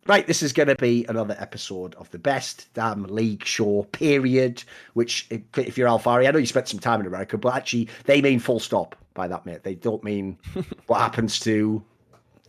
Right, this is going to be another episode of the best damn league show, period. Which, if you're Alphari, I know you spent some time in America, but actually, they mean full stop by that, mate. They don't mean what happens to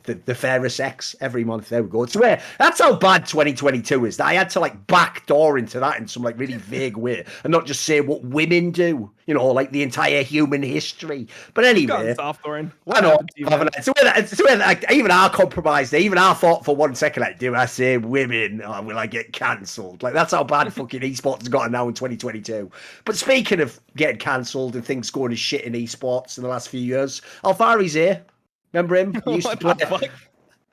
the fairer sex every month. There we go. That's how bad 2022 is. That I had to like backdoor into that in some like really vague way and not just say what women do. You know, like the entire human history. But anyway, soft, Thorin. I know. It's the way that like, even I compromised. Even I thought for 1 second, like, do I say women or will I get cancelled? Like that's how bad fucking esports has gotten now in 2022. But speaking of getting cancelled and things going to shit in esports in the last few years, Alphari's here. Remember him? He used to play.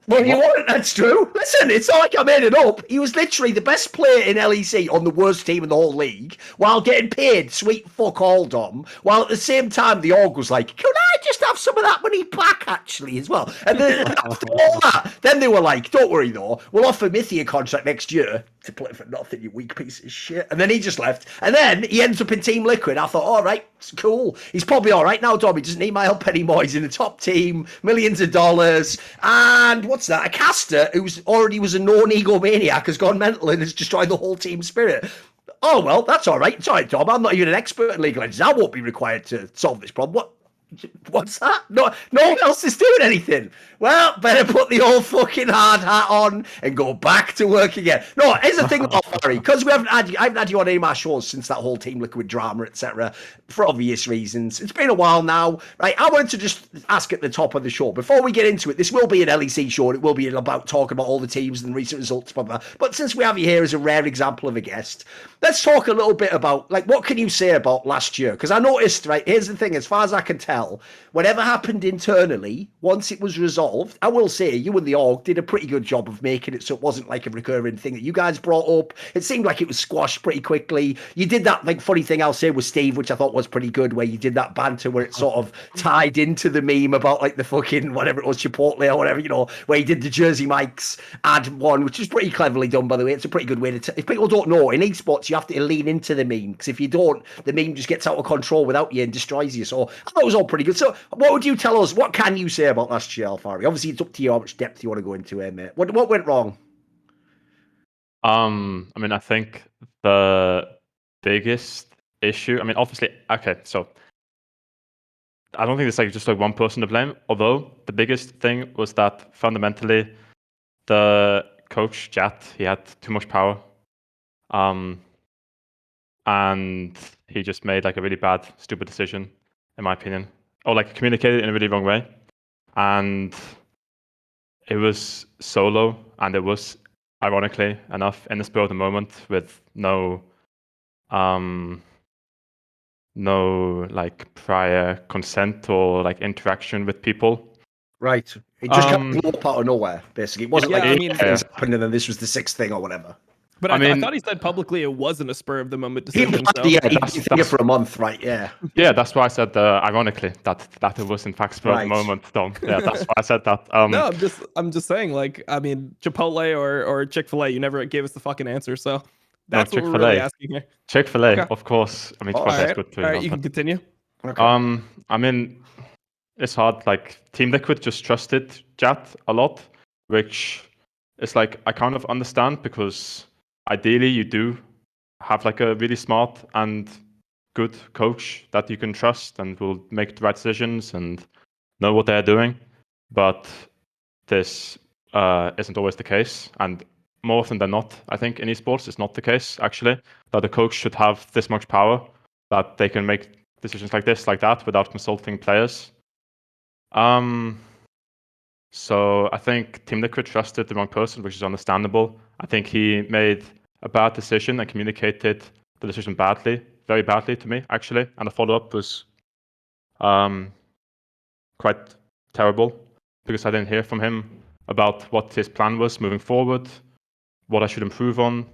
Well, you weren't. That's true. Listen, it's not like I made it up. He was literally the best player in LEC on the worst team in the whole league while getting paid sweet fuck all, Dom. While at the same time, the org was like, can I just have some of that money back, actually, as well? And then after all that, then they were like, don't worry, though. We'll offer Mithy a contract next year to play for nothing, you weak piece of shit. And then he just left. And then he ends up in Team Liquid. I thought, all right, it's cool. He's probably all right now, Dom. He doesn't need my help anymore. He's in the top team, millions of dollars. And what's that? A caster who's already was a known egomaniac has gone mental and has destroyed the whole team spirit. Oh, well, that's all right. It's all right, Dom. I'm not even an expert in League of Legends. I won't be required to solve this problem. What's that? No one else is doing anything. Well, better put the old fucking hard hat on and go back to work again. No, here's the thing about Barry, because I haven't had you on any of my shows since that whole Team Liquid drama, etc. For obvious reasons. It's been a while now, right? I wanted to just ask at the top of the show before we get into it. This will be an LEC show. And it will be about talking about all the teams and recent results, blah, blah. But since we have you here as a rare example of a guest, let's talk a little bit about like what can you say about last year? Because I noticed, right? Here's the thing: as far as I can tell, whatever happened internally, once it was resolved, I will say you and the org did a pretty good job of making it so it wasn't like a recurring thing that you guys brought up. It seemed like it was squashed pretty quickly. You did that like funny thing I'll say with Steve, which I thought was pretty good, where you did that banter where it sort of tied into the meme about like the fucking whatever it was, Chipotle or whatever, you know, where you did the Jersey Mike's ad one, which is pretty cleverly done, by the way. It's a pretty good way to if people don't know, in esports you have to lean into the meme, because if you don't, the meme just gets out of control without you and destroys you. So I thought it was all pretty good. So what would you tell us? What can you say about last year, Alphari? Obviously, it's up to you how much depth you want to go into it, mate. What went wrong? I mean, I think the biggest issue, I mean, obviously, okay, so I don't think it's like just like one person to blame, although the biggest thing was that fundamentally the coach, Jat, he had too much power. And he just made like a really bad, stupid decision, in my opinion. Or like communicated in a really wrong way. And it was solo, and it was, ironically enough, in the spur of the moment with no like prior consent or like interaction with people. Right. It just kind of blew up out of nowhere, basically. It wasn't like things happened and then this was the sixth thing or whatever. But I thought he said publicly it wasn't a spur of the moment decision. He'd been thinking for a month, right? Yeah. Yeah, that's why I said ironically that it was in fact spur of the moment, Dom. Yeah, that's why I said that. No, I'm just saying, like, I mean, Chipotle or Chick-fil-A, you never gave us the fucking answer, so that's what we're really asking here. Chick-fil-A, okay. Of course. I mean, Chipotle is good too. All right, you can continue. Okay. I mean, it's hard. Like, Team Liquid just trusted Jat a lot, which is like I kind of understand, because ideally you do have like a really smart and good coach that you can trust and will make the right decisions and know what they're doing. But this isn't always the case. And more often than not, I think in esports, it's not the case, actually, that the coach should have this much power that they can make decisions like this, like that, without consulting players. So I think Team Liquid trusted the wrong person, which is understandable. I think he made a bad decision and communicated the decision badly, very badly to me, actually. And the follow-up was quite terrible, because I didn't hear from him about what his plan was moving forward, what I should improve on.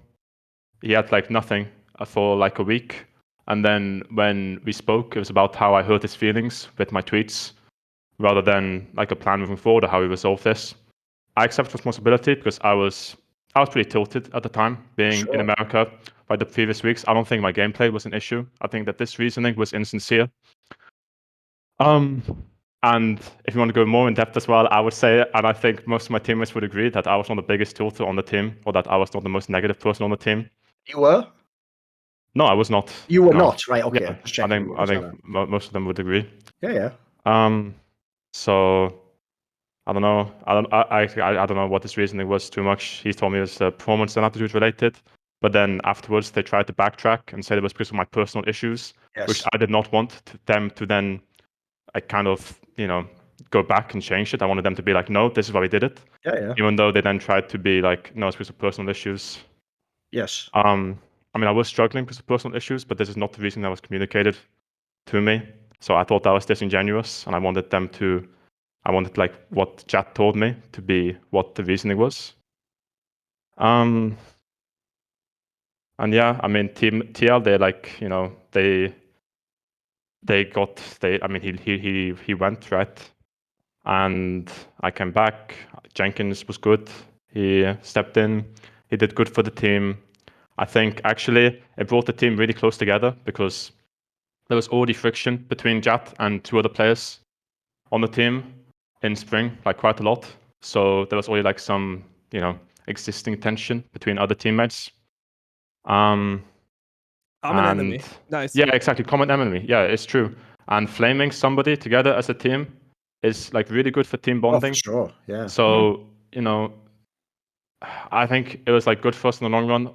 He had like nothing for like a week. And then when we spoke, it was about how I hurt his feelings with my tweets, rather than like a plan moving forward or how we resolve this. I accept responsibility because I was pretty tilted at the time, being in America by the previous weeks. I don't think my gameplay was an issue. I think that this reasoning was insincere. And if you want to go more in depth as well, I would say, and I think most of my teammates would agree, that I was not the biggest tilter on the team, or that I was not the most negative person on the team. You were? No, I was not. You were No. not, right? Okay. Yeah, I think most of them would agree. Yeah. So I don't know. I don't know what his reasoning was too much. He told me it was performance and attitude related. But then afterwards, they tried to backtrack and said it was because of my personal issues, which I did not want them to then, kind of, go back and change it. I wanted them to be like, no, this is why we did it. Yeah. Even though they then tried to be like, no, it's because of personal issues. Yes. I mean, I was struggling because of personal issues, but this is not the reason that was communicated to me. So I thought that was disingenuous, and I wanted like what chat told me to be what the reasoning was. And yeah, I mean, Team TL, they like, he went, right? And I came back. Jenkins was good. He stepped in. He did good for the team. I think actually it brought the team really close together because there was already friction between Jat and 2 other players on the team in spring, like quite a lot. So there was already like some, existing tension between other teammates. Common enemy. Nice. Yeah, exactly. Common enemy. Yeah, it's true. And flaming somebody together as a team is like really good for team bonding. Oh, for sure. Yeah. So, I think it was like good for us in the long run.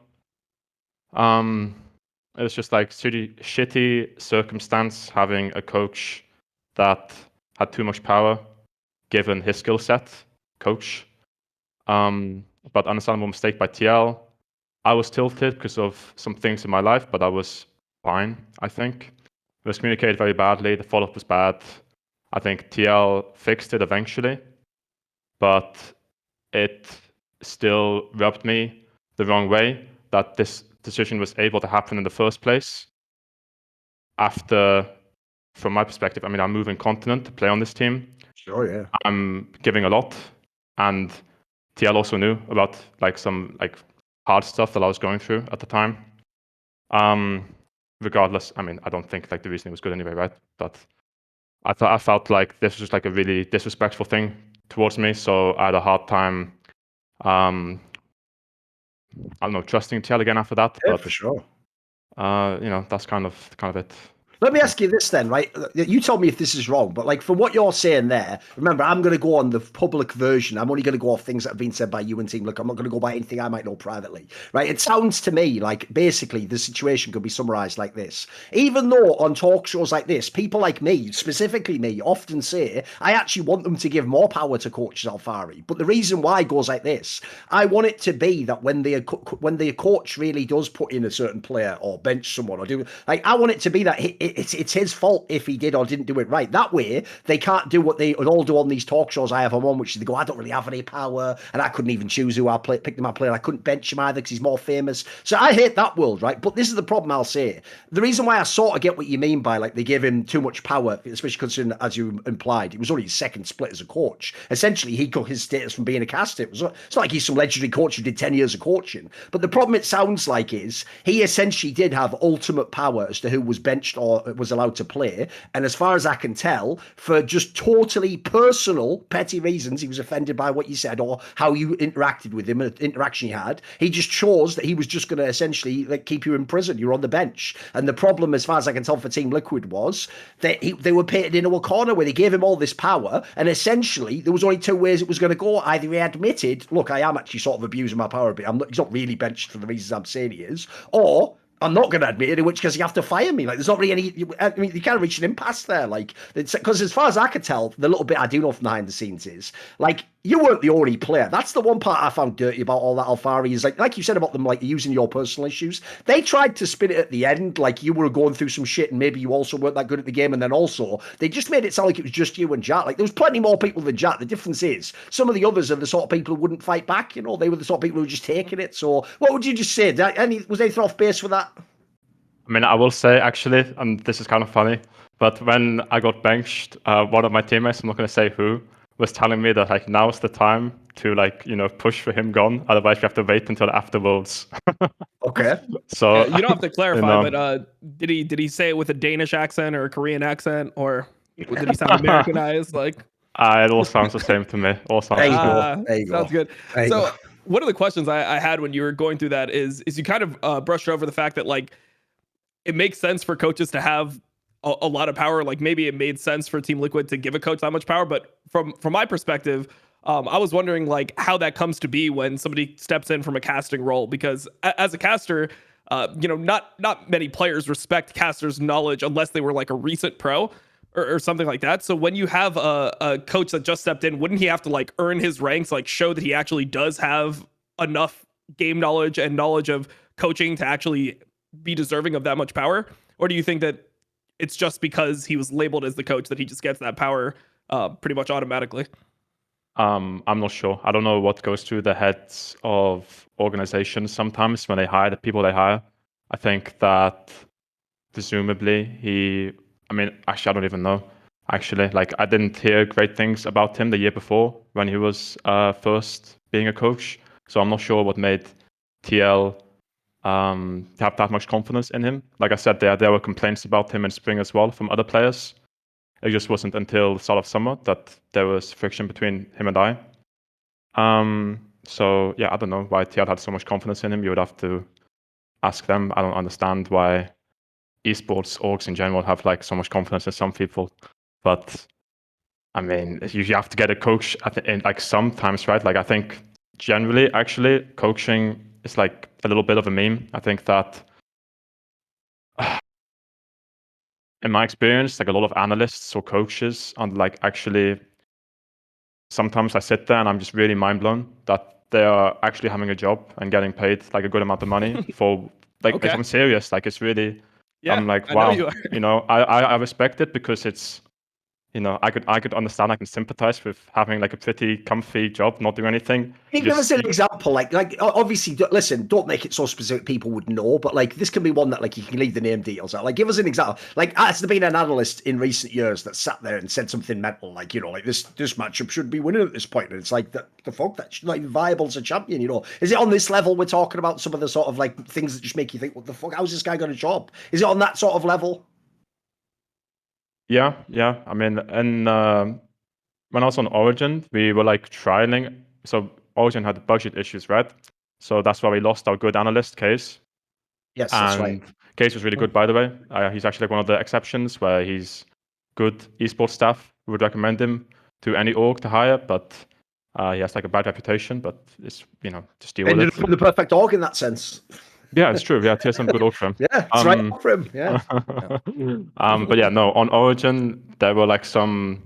It was just like shitty circumstance having a coach that had too much power given his skill set, coach. But understandable mistake by TL. I was tilted because of some things in my life, but I was fine, I think. It was communicated very badly. The follow-up was bad. I think TL fixed it eventually, but it still rubbed me the wrong way that this decision was able to happen in the first place. After, from my perspective, I mean, I'm moving continent to play on this team. Sure, yeah. I'm giving a lot, and TL also knew about like some like hard stuff that I was going through at the time. Regardless, I mean, I don't think like the reasoning was good anyway, right? But I felt like this was just like a really disrespectful thing towards me, so I had a hard time. I don't know, trusting TL again after that. Yeah, but, for sure. That's kind of it. Let me ask you this then, right? You tell me if this is wrong, but like from what you're saying there, remember, I'm going to go on the public version. I'm only going to go off things that have been said by you and Team Luka. I'm not going to go by anything I might know privately, right? It sounds to me like basically the situation could be summarized like this. Even though on talk shows like this, people like me, specifically me, often say, I actually want them to give more power to coaches Alphari. But the reason why goes like this. I want it to be that when the coach really does put in a certain player or bench someone or do, like, I want it to be that it's his fault if he did or didn't do it right. That way, they can't do what they all do on these talk shows I have on, which is they go, I don't really have any power, and I couldn't even choose who I picked my player. I couldn't bench him either because he's more famous. So I hate that world, right? But this is the problem I'll say. The reason why I sort of get what you mean by like they give him too much power, especially considering, as you implied, it was only his second split as a coach. Essentially, he got his status from being a caster. It's not like he's some legendary coach who did 10 years of coaching. But the problem it sounds like is he essentially did have ultimate power as to who was benched or was allowed to play. And as far as I can tell, for just totally personal, petty reasons, he was offended by what you said or how you interacted with him, an interaction he had. He just chose that he was just going to essentially like keep you in prison. You're on the bench. And the problem, as far as I can tell, for Team Liquid was that they were painted into a corner where they gave him all this power. And essentially, there was only 2 ways it was going to go. Either he admitted, look, I am actually sort of abusing my power a bit. He's not really benched for the reasons I'm saying he is. Or I'm not going to admit it, in which case you have to fire me. Like, there's not really any. I mean, you can't reach an impasse there. Like, because as far as I could tell, the little bit I do know from behind the scenes is like you weren't the only player. That's the one part I found dirty about all that Alphari is like you said about them, like using your personal issues. They tried to spin it at the end, like you were going through some shit, and maybe you also weren't that good at the game. And then also they just made it sound like it was just you and Jat. Like there was plenty more people than Jat. The difference is some of the others are the sort of people who wouldn't fight back. You know, they were the sort of people who were just taking it. So what would you just say? Was anything off base for that? I mean, I will say actually, and this is kind of funny, but when I got benched, one of my teammates, I'm not going to say who, was telling me that like now's the time to like push for him gone. Otherwise, we have to wait until after Worlds. Okay. So yeah, you don't have to clarify, but did he say it with a Danish accent or a Korean accent or? Did he sound Americanized? Like, it all sounds the same to me. All sounds There you the same. go. There you sounds go. good. There you So go. one of the questions I had when you were going through that is you kind of brushed over the fact that like it makes sense for coaches to have a lot of power. Like maybe it made sense for Team Liquid to give a coach that much power, but from my perspective, I was wondering like how that comes to be when somebody steps in from a casting role, because as a caster, not many players respect casters' knowledge unless they were like a recent pro or something like that. So when you have a coach that just stepped in, wouldn't he have to like earn his ranks, like show that he actually does have enough game knowledge and knowledge of coaching to actually be deserving of that much power? Or do you think that it's just because he was labeled as the coach that he just gets that power pretty much automatically? I'm not sure. I don't know what goes through the heads of organizations sometimes when they hire the people they hire. I think that presumably actually, I don't even know. Actually, like I didn't hear great things about him the year before when he was first being a coach. So I'm not sure what made TL have that much confidence in him. Like I said, there were complaints about him in spring as well from other players. It just wasn't until the start of summer that there was friction between him and I. So yeah, I don't know why TL had so much confidence in him. You would have to ask them. I don't understand why esports orgs in general have like so much confidence in some people, but I mean, you have to get a coach in like sometimes, right? Like I think generally, actually, coaching is like a little bit of a meme. I think that in my experience, like a lot of analysts or coaches, and like actually, sometimes I sit there and I'm just really mind blown that they are actually having a job and getting paid like a good amount of money for like. Okay. I'm serious. Like it's really. Yeah, I'm like, I wow. know you are. I respect it because it's. I could understand, I can sympathize with having like a pretty comfy job, not doing anything. Can you give us an example? Like obviously, listen, don't make it so specific people would know, but like this can be one that like you can leave the name details out. Like give us an example. Like has there been an analyst in recent years that sat there and said something mental, like like this matchup should be winning at this point, and it's like the fuck, that's not even viable as a champion. Is it on this level we're talking about some of the sort of like things that just make you think, what the fuck? How's this guy got a job? Is it on that sort of level? Yeah. I mean, and when I was on Origin, we were like trialing. So Origin had budget issues, right? So that's why we lost our good analyst Case. Yes, that's right. Case was really good, by the way. He's actually like one of the exceptions where he's good esports staff. We would recommend him to any org to hire, but he has like a bad reputation. But it's just deal with it. Ended up in the perfect org in that sense. Yeah, it's true. Yeah, here's some good org for him. Yeah, it's right for him. Yeah. But yeah, no, on Origin there were like some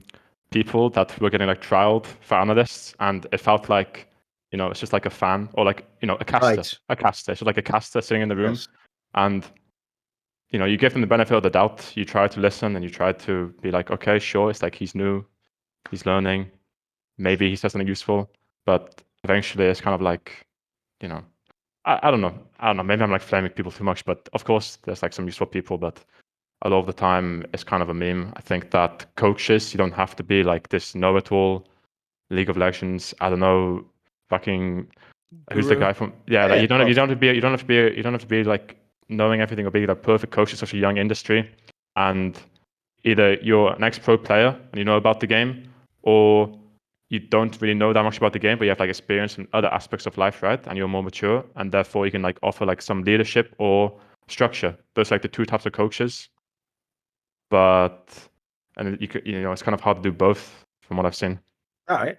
people that were getting like trialed for analysts, and it felt like it's just like a fan or like a caster, Right. a caster. So like a caster sitting in the room, Yes. and you give them the benefit of the doubt. You try to listen and you try to be like, okay, sure, it's like he's new, he's learning, maybe he says something useful, but eventually it's kind of like I don't know. Maybe I'm like flaming people too much, but of course there's like some useful people, but a lot of the time it's kind of a meme. I think that coaches, you don't have to be like this know-it-all League of Legends. I don't know, fucking who's the guy from? Yeah, like you don't have to be like knowing everything or be like perfect coach in such a young industry. And either you're an ex-pro player and you know about the game, or you don't really know that much about the game, but you have like experience in other aspects of life, right? And you're more mature, and therefore you can like offer like some leadership or structure. Those are like the two types of coaches. And you could, it's kind of hard to do both from what I've seen. All right.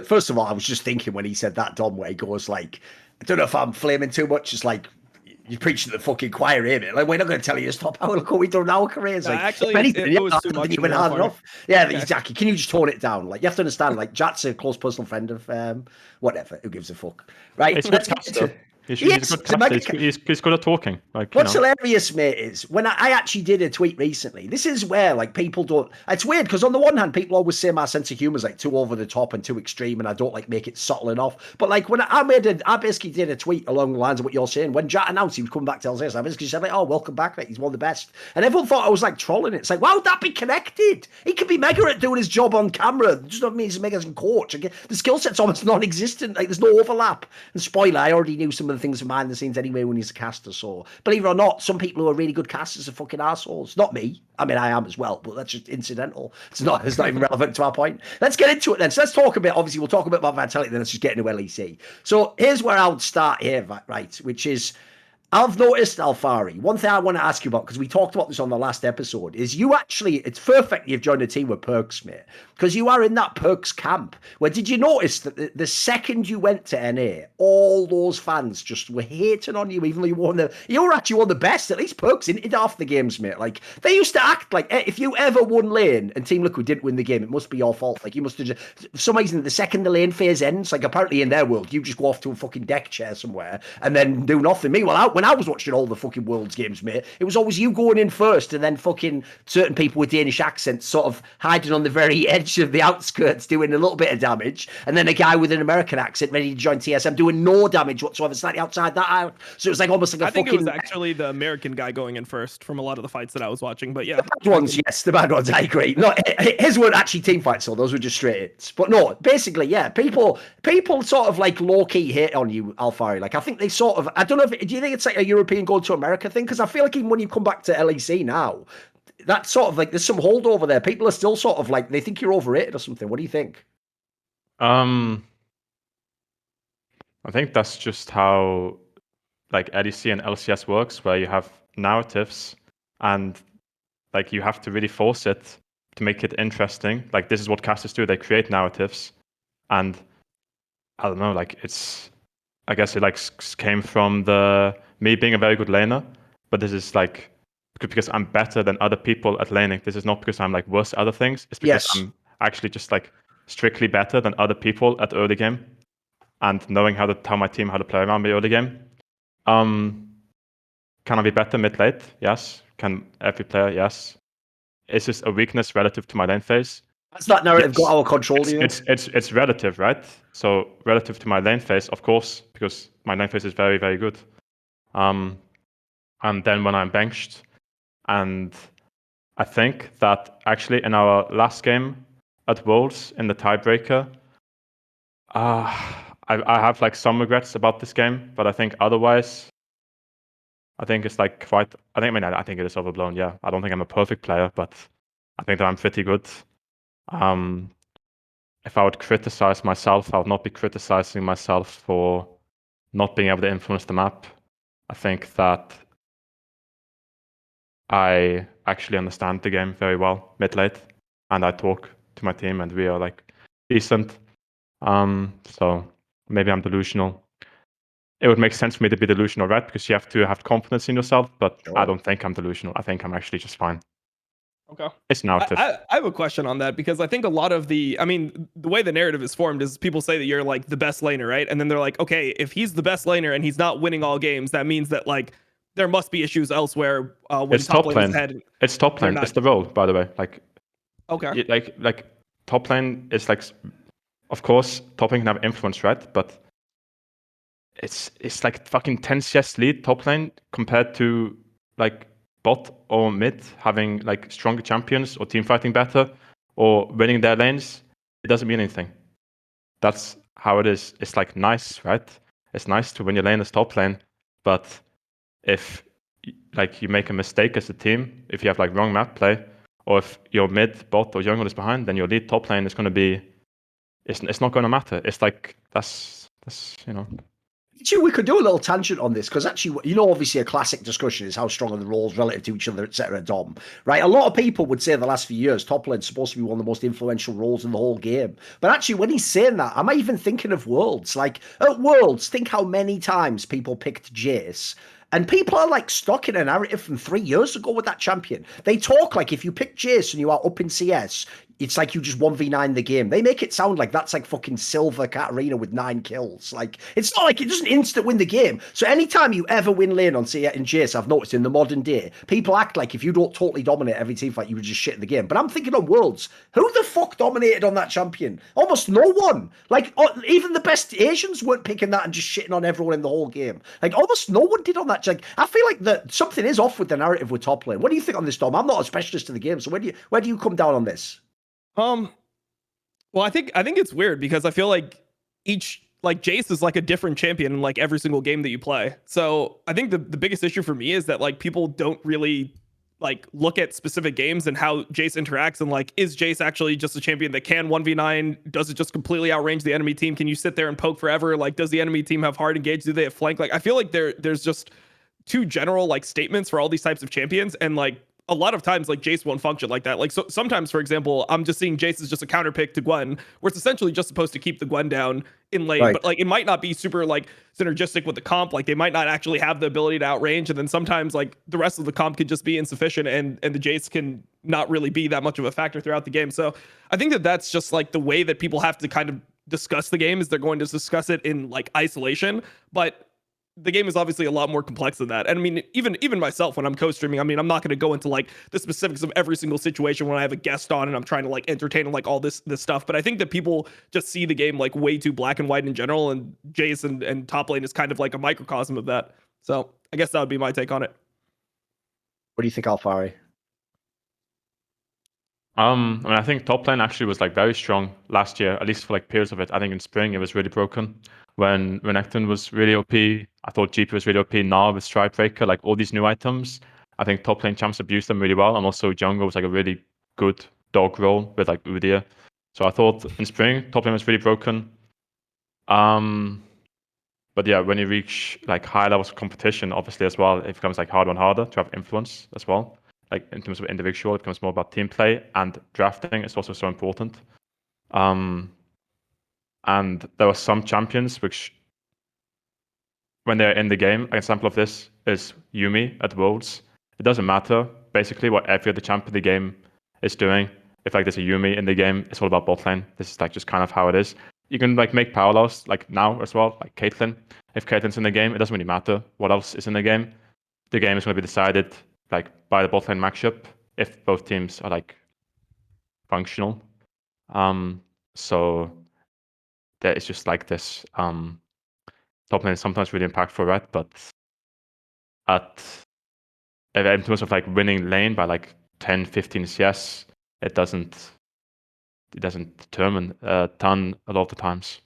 First of all, I was just thinking when he said that, Dom, where he goes like, I don't know if I'm flaming too much. It's like you preach to the fucking choir here, mate. Like we're not going to tell you to stop. Look what we've done in our careers. Like, actually, anything, it was too much. You went hard enough. Yeah, exactly. Can you just tone it down? Like you have to understand. Like Jat's a close personal friend of whatever. Who gives a fuck? Right. He's a good caster. He's a good caster. He's good at talking. Like what's hilarious, mate, is when I actually did a tweet recently. This is where like people don't. It's weird because on the one hand, people always say my sense of humor is like too over the top and too extreme, and I don't like make it subtle enough. But like when I basically did a tweet along the lines of what you're saying. When Jat announced he was coming back to LCS, I basically said like, "Oh, welcome back, mate. He's one of the best." And everyone thought I was like trolling it. It's like, why would that be connected? He could be mega at doing his job on camera. It just not mean he's mega as a coach. The skill set's almost non-existent. Like there's no overlap. And spoiler, I already knew some of the things behind the scenes anyway when he's a caster. So believe it or not, some people who are really good casters are fucking assholes. Not me. I mean, I am as well, but that's just incidental. It's not even relevant to our point. Let's get into it then. So let's talk a bit. Obviously, we'll talk a bit about Vitality, then let's just get into LEC. So here's where I would start here, right? Which is, I've noticed, Alphari, one thing I want to ask you about, because we talked about this on the last episode, is you actually, it's perfect you've joined a team with Perkz, mate, because you are in that Perkz camp. Where did you notice that the second you went to NA, all those fans just were hating on you, even though you were actually one of the best, at least Perkz in half the games, mate. Like, they used to act like, if you ever won lane and Team Liquid didn't win the game, it must be your fault. Like, you must have just, for some reason, the second the lane phase ends, like, apparently in their world, you just go off to a fucking deck chair somewhere and then do nothing. Meanwhile, when I was watching all the fucking Worlds games, mate, it was always you going in first and then fucking certain people with Danish accents sort of hiding on the very edge of the outskirts doing a little bit of damage, and then a guy with an American accent ready to join TSM doing no damage whatsoever, slightly outside that out. So it was like almost like a fucking... I think it was actually the American guy going in first from a lot of the fights that I was watching, but yeah. The bad ones, yes, the bad ones, I agree. No, his weren't actually team fights, so those were just straight hits. But no, basically, yeah, people sort of like low-key hate on you, Alphari. Like, I think they sort of, I don't know if, do you think it's like a European going to America thing? Because I feel like even when you come back to LEC now, that's sort of like, there's some holdover there. People are still sort of like, they think you're overrated or something. What do you think? I think that's just how like LEC and LCS works, where you have narratives and like you have to really force it to make it interesting. Like, this is what casters do. They create narratives, and I don't know, like, it's, I guess it like came from me being a very good laner, but this is like because I'm better than other people at laning. This is not because I'm like worse at other things. It's because I'm actually just like strictly better than other people at early game, and knowing how to tell my team how to play around me early game. Can I be better mid late? Yes. Can every player? Yes. Is this a weakness relative to my lane phase? That's that narrative got our control. It's relative, right? So relative to my lane phase, of course, because my lane phase is very, very good. And then when I'm benched, and I think that actually in our last game at Worlds in the tiebreaker, I have like some regrets about this game, but I think otherwise, I think it's like quite. I think it is overblown. Yeah, I don't think I'm a perfect player, but I think that I'm pretty good. If I would criticize myself, I would not be criticizing myself for not being able to influence the map. I think that I actually understand the game very well mid-late, and I talk to my team, and we are like decent. So maybe I'm delusional. It would make sense for me to be delusional, right? Because you have to have confidence in yourself, but sure. I don't think I'm delusional. I think I'm actually just fine. Okay. It's narrative. I have a question on that, because I think a lot of the way the narrative is formed is people say that you're like the best laner, right? And then they're like, okay, if he's the best laner and he's not winning all games, that means that like there must be issues elsewhere. When it's top lane. It's top lane. It's the role, by the way. Like, okay. Like top lane is like, of course, top lane can have influence, right? But it's like fucking 10 CS lead top lane compared to like bot or mid having like stronger champions or team fighting better or winning their lanes. It doesn't mean anything. That's how it is. It's like nice, right? It's nice to win your lane as top lane, but if like you make a mistake as a team, if you have like wrong map play, or if your mid, bot, or jungle is behind, then your lead top lane is going to be. It's not going to matter. It's like that's you know. We could do a little tangent on this, because actually, you know, obviously a classic discussion is how strong are the roles relative to each other, etc. Dom, right? A lot of people would say the last few years, top lane's supposed to be one of the most influential roles in the whole game. But actually, when he's saying that, am I even thinking of Worlds? Like, at Worlds, think how many times people picked Jace. And people are like stuck in a narrative from 3 years ago with that champion. They talk like if you pick Jace and you are up in CS, it's like you just 1v9 the game. They make it sound like that's like fucking Silver Katarina with 9 kills. Like, it's not like it doesn't instant win the game. So anytime you ever win lane on CS and Jace, I've noticed in the modern day, people act like if you don't totally dominate every team fight, you would just shit in the game. But I'm thinking on Worlds, who the fuck dominated on that champion? Almost no one. Like, even the best Asians weren't picking that and just shitting on everyone in the whole game. Like, almost no one did on that. Like, I feel like that something is off with the narrative with top lane. What do you think on this, Dom? I'm not a specialist in the game, so where do you come down on this? Well, I think it's weird, because I feel like each like Jace is like a different champion in like every single game that you play. So I think the biggest issue for me is that like people don't really like look at specific games and how Jace interacts, and like, is Jace actually just a champion that can 1v9? Does it just completely outrange the enemy team? Can you sit there and poke forever? Like, does the enemy team have hard engage? Do they have flank? Like, I feel like there's just too general like statements for all these types of champions, and like a lot of times like Jace won't function like that. Like, so sometimes, for example, I'm just seeing Jace as just a counter pick to Gwen, where it's essentially just supposed to keep the Gwen down in lane, Right. but like it might not be super like synergistic with the comp. Like they might not actually have the ability to outrange, and then sometimes like the rest of the comp could just be insufficient, and the Jace can not really be that much of a factor throughout the game. So I think that that's just like the way that people have to kind of discuss the game, is they're going to discuss it in like isolation, but the game is obviously a lot more complex than that. And I mean, even myself, when I'm co-streaming, I mean, I'm not going to go into like the specifics of every single situation when I have a guest on and I'm trying to like entertain and like all this stuff. But I think that people just see the game like way too black and white in general, and Jace and top lane is kind of like a microcosm of that. So I guess that would be my take on it. What do you think, Alphari? I mean, I think top lane actually was like very strong last year, at least for like periods of it. I think in spring it was really broken. When Renekton was really OP, I thought GP was really OP. Now with Strikebreaker, like all these new items, I think top lane champs abused them really well. And also jungle was like a really good dog role with like Udyr. So I thought in spring top lane was really broken. But yeah, when you reach like high levels of competition, obviously as well, it becomes like harder and harder to have influence as well. Like in terms of individual, it becomes more about team play, and drafting is also so important. And there are some champions which, when they're in the game, an example of this is Yuumi at Worlds. It doesn't matter basically what every other champion in the game is doing. If like there's a Yuumi in the game, it's all about bot lane. This is like just kind of how it is. You can like make parallels like now as well, like Caitlyn. If Caitlyn's in the game, it doesn't really matter what else is in the game. The game is going to be decided like by the bot lane matchup if both teams are like functional. So there is just like this top lane is sometimes really impactful, right? But in terms of like winning lane by like 10, 15 CS, it doesn't determine a ton a lot of the times.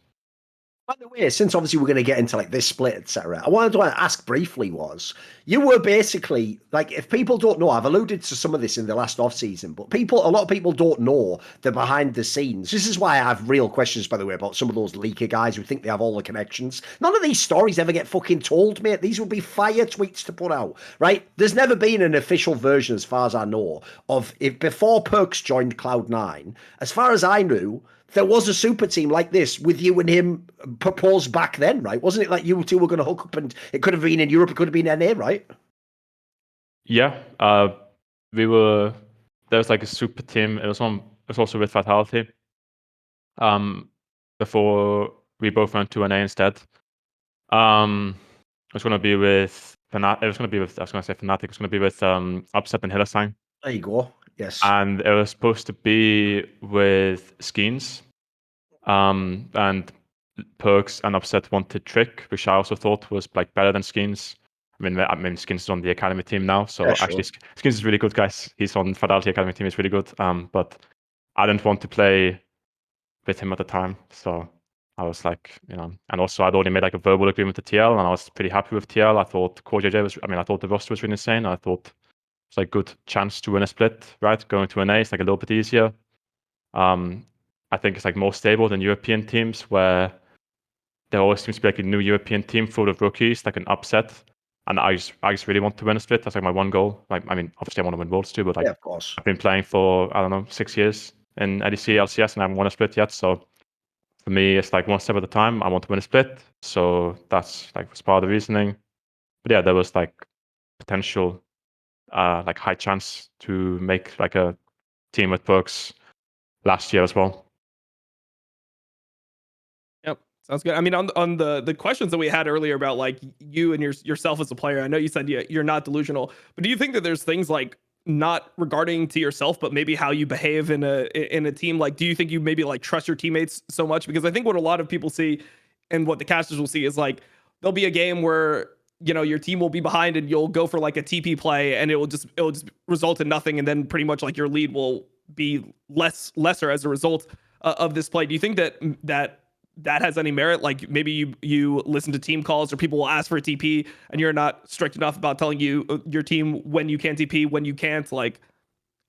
By the way, since obviously we're going to get into like this split, etc., I wanted to ask briefly was, you were basically, like, if people don't know, I've alluded to some of this in the last off season, but a lot of people don't know the behind the scenes. This is why I have real questions, by the way, about some of those leaker guys who think they have all the connections. None of these stories ever get fucking told, mate. These would be fire tweets to put out, right? There's never been an official version, as far as I know, of if before Perkz joined Cloud9, as far as I knew, there was a super team like this with you and him proposed back then, right? Wasn't it like you two were going to hook up, and it could have been in Europe, it could have been NA, right? Yeah, there was like a super team. It was also with Vitality. Before we both went to NA instead. It was going to be with Fnatic. I was going to say Fnatic. It was going to be with Upset and Hillesang. There you go. Yes. And it was supposed to be with Skeens. And Perkz and Upset wanted Trick, which I also thought was like better than Skeens. I mean, Skeens is on the academy team now, so Yeah, sure. actually Skeens is really good, guys. He's on Fidelity academy team. He's really good. But I didn't want to play with him at the time, so I was like, and also I'd already made like a verbal agreement with TL, and I was pretty happy with TL. I thought Core JJ I thought the roster was really insane. I thought it's like good chance to win a split, right? Going to NA is like a little bit easier. I think it's like more stable than European teams, where there always seems to be like a new European team full of rookies, like an Upset. And I just really want to win a split. That's like my one goal. Like, obviously I want to win Worlds too, but like, yeah, of course. I've been playing for, 6 years in ADC, LCS, and I haven't won a split yet. So for me, it's like one step at a time. I want to win a split. So that's like was part of the reasoning. But yeah, there was like potential, like high chance to make like a team with Perkz last year as well. Yep, sounds good. I mean, on the questions that we had earlier about like you and yourself as a player, I know you said you're not delusional, but do you think that there's things like not regarding to yourself, but maybe how you behave in a team? Like, do you think you maybe like trust your teammates so much? Because I think what a lot of people see and what the casters will see is like there'll be a game where your team will be behind and you'll go for like a TP play and it will just result in nothing, and then pretty much like your lead will be lesser as a result of this play. Do you think that that has any merit? Like maybe you listen to team calls, or people will ask for a TP and you're not strict enough about telling your team when you can TP, when you can't, like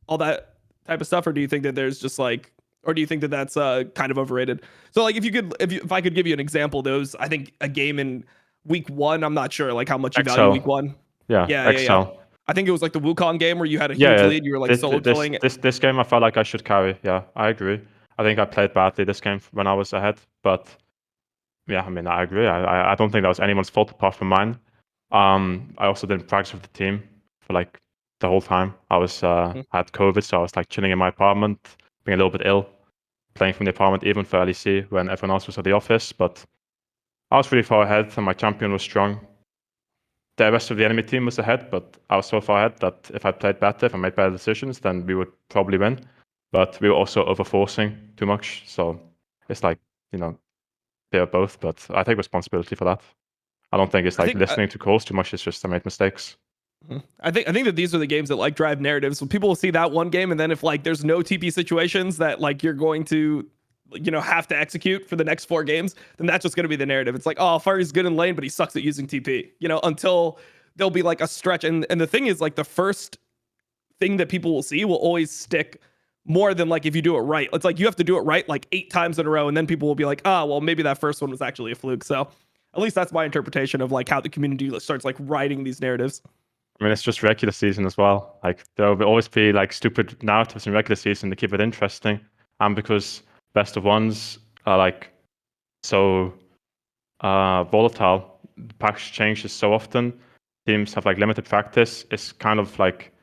all that type of stuff? Or do you think that there's just like, or do you think that that's kind of overrated? So like if I could give you an example, I think a game in week 1, I'm not sure like how much you value week 1. Yeah. I think it was like the Wukong game where you had a huge Yeah, lead, you were like solo killing. This game I felt like I should carry. Yeah, I agree. I think I played badly this game when I was ahead, but yeah, I mean I agree. I don't think that was anyone's fault apart from mine. I also didn't practice with the team for like the whole time. I had COVID, so I was like chilling in my apartment, being a little bit ill, playing from the apartment even for LEC when everyone else was at the office. But I was really far ahead, and my champion was strong. The rest of the enemy team was ahead, but I was so far ahead that if I played better, if I made better decisions, then we would probably win. But we were also overforcing too much, so it's like, they're both. But I take responsibility for that. I don't think it's like listening to calls too much. It's just I made mistakes. I think that these are the games that like drive narratives. So people will see that one game, and then if like there's no TP situations that like you're going to have to execute for the next 4 games, then that's just going to be the narrative. It's like, oh, Alphari's good in lane, but he sucks at using TP. Until there'll be like a stretch. And the thing is, like, the first thing that people will see will always stick more than like if you do it right. It's like you have to do it right like 8 times in a row, and then people will be like, oh, well, maybe that first one was actually a fluke. So at least that's my interpretation of like how the community starts like writing these narratives. I mean, it's just regular season as well. Like there will always be like stupid narratives in regular season to keep it interesting, and because best of ones are like so volatile, the package changes so often, teams have like limited practice. It's kind of like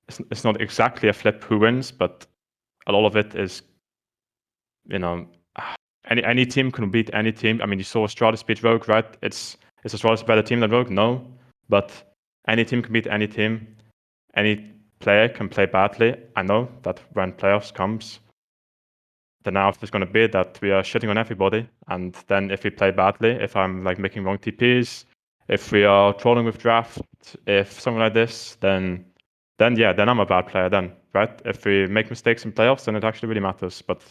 it's not exactly a flip who wins, but a lot of it is, any team can beat any team. I mean, you saw Astralis beat Rogue, right? Is Astralis a better team than Rogue? No, but any team can beat any team. Any player can play badly. I know that when playoffs comes, the narrative is going to be that we are shitting on everybody. And then if we play badly, if I'm like making wrong TPs, if we are trolling with draft, if something like this, then I'm a bad player then, right? If we make mistakes in playoffs, then it actually really matters. But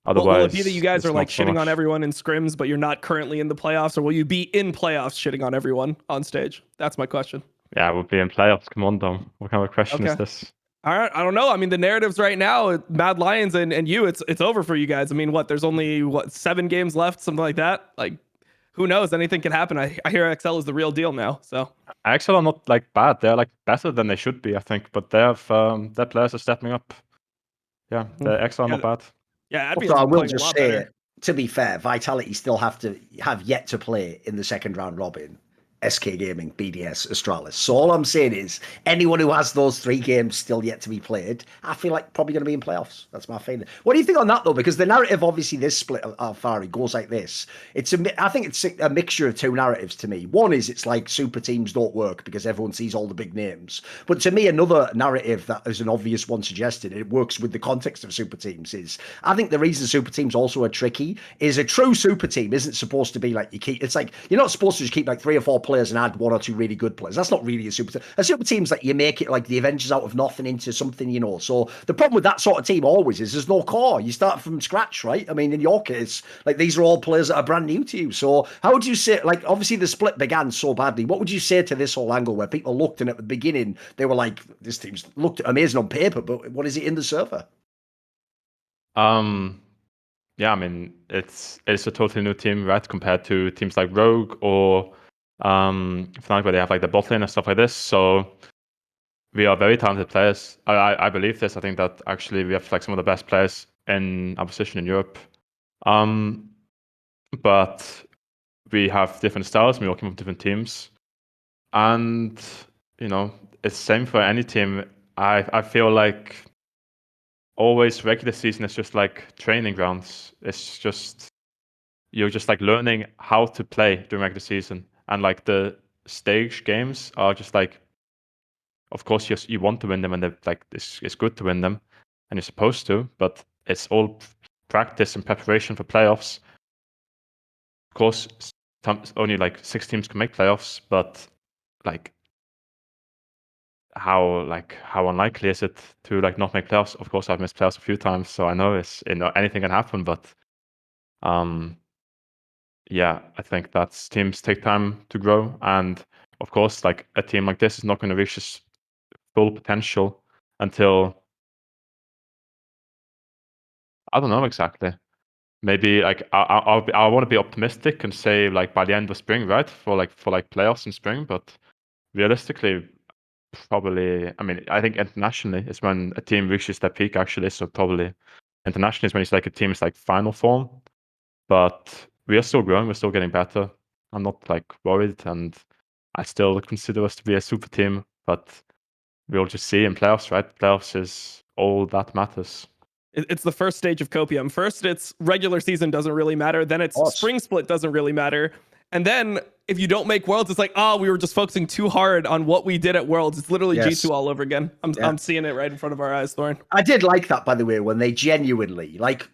otherwise, will it be that you guys are like shitting on much. everyone in scrims, but you're not currently in the playoffs, or will you be in playoffs shitting on everyone on stage? That's my question. Yeah, we'll be in playoffs. Come on, Dom. What kind of question is this? All right, I don't know. I mean, the narratives right now, Mad Lions and you, it's over for you guys. I mean, there's only 7 games left, something like that. Like, who knows? Anything can happen. I hear XL is the real deal now. So XL are not like bad. They're like better than they should be, I think. But their players are stepping up. Yeah, the XL are not bad. Yeah, also, I will just say, to be fair, Vitality still have yet to play in the second round robin. SK Gaming, BDS, Astralis. So all I'm saying is, anyone who has those 3 games still yet to be played, I feel like probably going to be in playoffs. That's my feeling. What do you think on that, though? Because the narrative, obviously, this split of Alphari goes like this. I think it's a mixture of 2 narratives to me. One is it's like super teams don't work because everyone sees all the big names. But to me, another narrative that is an obvious one suggested, it works with the context of super teams, is I think the reason super teams also are tricky is a true super team isn't supposed to be like it's like you're not supposed to just keep like 3 or 4 players and add 1 or 2 really good players. That's not really a super team. A super team's like you make it like the Avengers out of nothing into something, So the problem with that sort of team always is there's no core. You start from scratch, right? I mean, in your case, like these are all players that are brand new to you. So how would you say, like, obviously the split began so badly. What would you say to this whole angle where people looked and at the beginning they were like, this team's looked amazing on paper, but what is it in the server? Yeah, I mean, it's a totally new team, right? Compared to teams like Rogue or Fnatic, where they have like the bot lane and stuff like this. So we are very talented players. I believe this. I think that actually we have like some of the best players in our position in Europe. But we have different styles. We're working with different teams, and it's the same for any team. I feel like always regular season is just like training grounds. It's just you're just like learning how to play during regular season, and like the stage games are just like, of course you want to win them, and like it's good to win them, and you're supposed to, but it's all practice and preparation for playoffs. Of course, only like 6 teams can make playoffs, but like how unlikely is it to like not make playoffs? Of course, I've missed playoffs a few times, so I know anything can happen, but yeah, I think that teams take time to grow, and of course, like a team like this is not going to reach its full potential until I don't know exactly. Maybe like I want to be optimistic and say like by the end of spring, right? For playoffs in spring, but realistically, probably. I mean, I think internationally is when a team reaches their peak. Actually, so probably internationally is when it's like a team is like final form. But we are still growing. We're still getting better. I'm not like worried, and I still consider us to be a super team. But we'll just see in playoffs, right? Playoffs is all that matters. It's the first stage of copium. First, it's regular season doesn't really matter. Then it's spring split doesn't really matter. And then if you don't make Worlds, it's like, oh, we were just focusing too hard on what we did at Worlds. It's literally G2 all over again. I'm seeing it right in front of our eyes, Thorin. I did like that, by the way, when they genuinely, like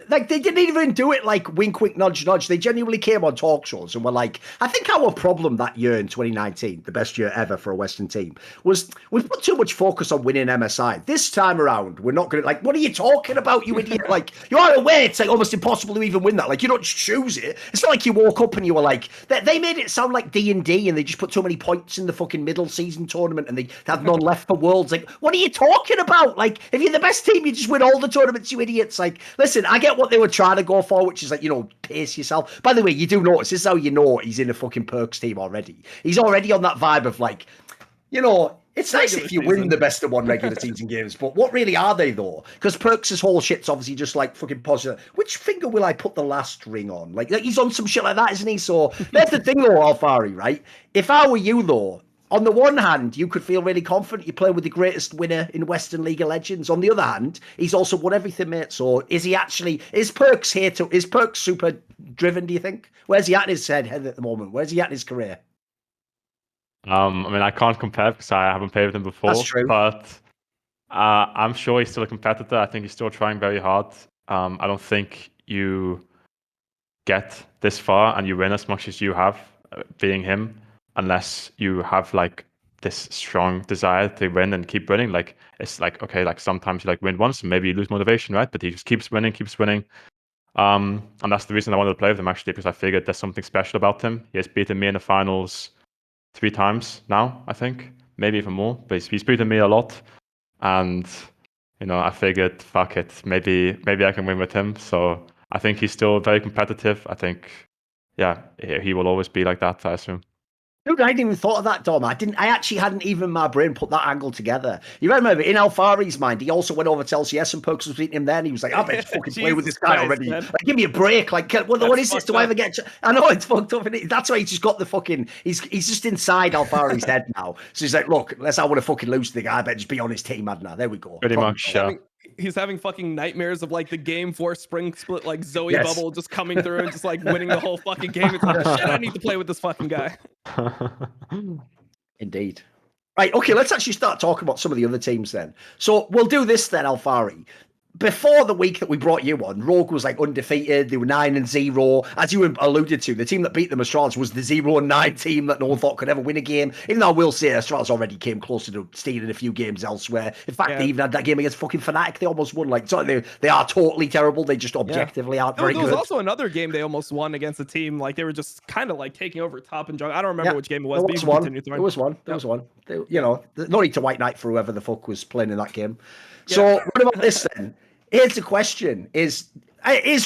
they didn't even do it like wink, wink, nudge, nudge. They genuinely came on talk shows and were like, I think our problem that year in 2019, the best year ever for a Western team, was we put too much focus on winning MSI. This time around, we're not going to, like, what are you talking about, you idiot? Like, you are aware it's like almost impossible to even win that. Like, you don't choose it. It's not like you woke up and you were like, they made it sound like D&D and they just put so many points in the fucking middle season tournament and they had none left for Worlds. Like, what are you talking about? Like, if you're the best team, you just win all the tournaments, you idiots. Like, listen, I get what they were trying to go for, which is like, you know, pace yourself. By the way, you do notice, this is how you know he's in a fucking Perkz team already. He's already on that vibe of like, you know, it's nice if you win the best of one regular season games, but what really are they though? Because Perkz' whole shit's obviously just like fucking positive. Which finger will I put the last ring on? Like he's on some shit like that, isn't he? So that's the thing though, Alphari, right? If I were you though, on the one hand, you could feel really confident you play with the greatest winner in Western League of Legends. On the other hand, he's also won everything, mate. So is Perkz super driven, do you think? Where's he at in his head at the moment? Where's he at in his career? I mean, I can't compare because I haven't played with him before. That's true. But I'm sure he's still a competitor. I think he's still trying very hard. I don't think you get this far and you win as much as you have being him unless you have like this strong desire to win and keep winning. Like it's like, okay, like sometimes you like win once and maybe you lose motivation, right? But he just keeps winning. And that's the reason I wanted to play with him actually, because I figured there's something special about him. He has beaten me in the finals 3 times now, I think, maybe even more. But he's beaten me a lot, and you know, I figured, fuck it, maybe I can win with him. So I think he's still very competitive. I think, yeah, he will always be like that, I assume. Dude, I hadn't even thought of that, Dom. I actually hadn't even my brain put that angle together. You remember, in Alphari's mind, he also went over to LCS and Perkz was beating him there, and he was like, I bet fucking play with this guy already. Like, give me a break. Like, what is this? Do I ever get... I know, it's fucked up. That's why he's just got the fucking... He's just inside Alphari's head now. So he's like, look, unless I want to fucking lose the guy, I better just be on his team, hadn't I? There we go. Pretty much, yeah. He's having fucking nightmares of like the game 4 spring split, like Zoe bubble just coming through and just like winning the whole fucking game. It's like, shit, I need to play with this fucking guy. Indeed. Right, okay, let's actually start talking about some of the other teams then. So we'll do this then, Alphari. Before the week that we brought you on, Rogue was like undefeated. They were 9-0. As you alluded to, the team that beat them, Astralis, was the 0-9 team that no one thought could ever win a game. Even though I will say Astralis already came closer to stealing a few games elsewhere. In fact, they even had that game against fucking Fnatic. They almost won. Like, so they are totally terrible. They just objectively aren't very good. There was also another game they almost won against a team. Like, they were just kind of like taking over top and jungle. I don't remember which game it was. There was one. You know, no need to white knight for whoever the fuck was playing in that game. So what about this then? Here's the question: Is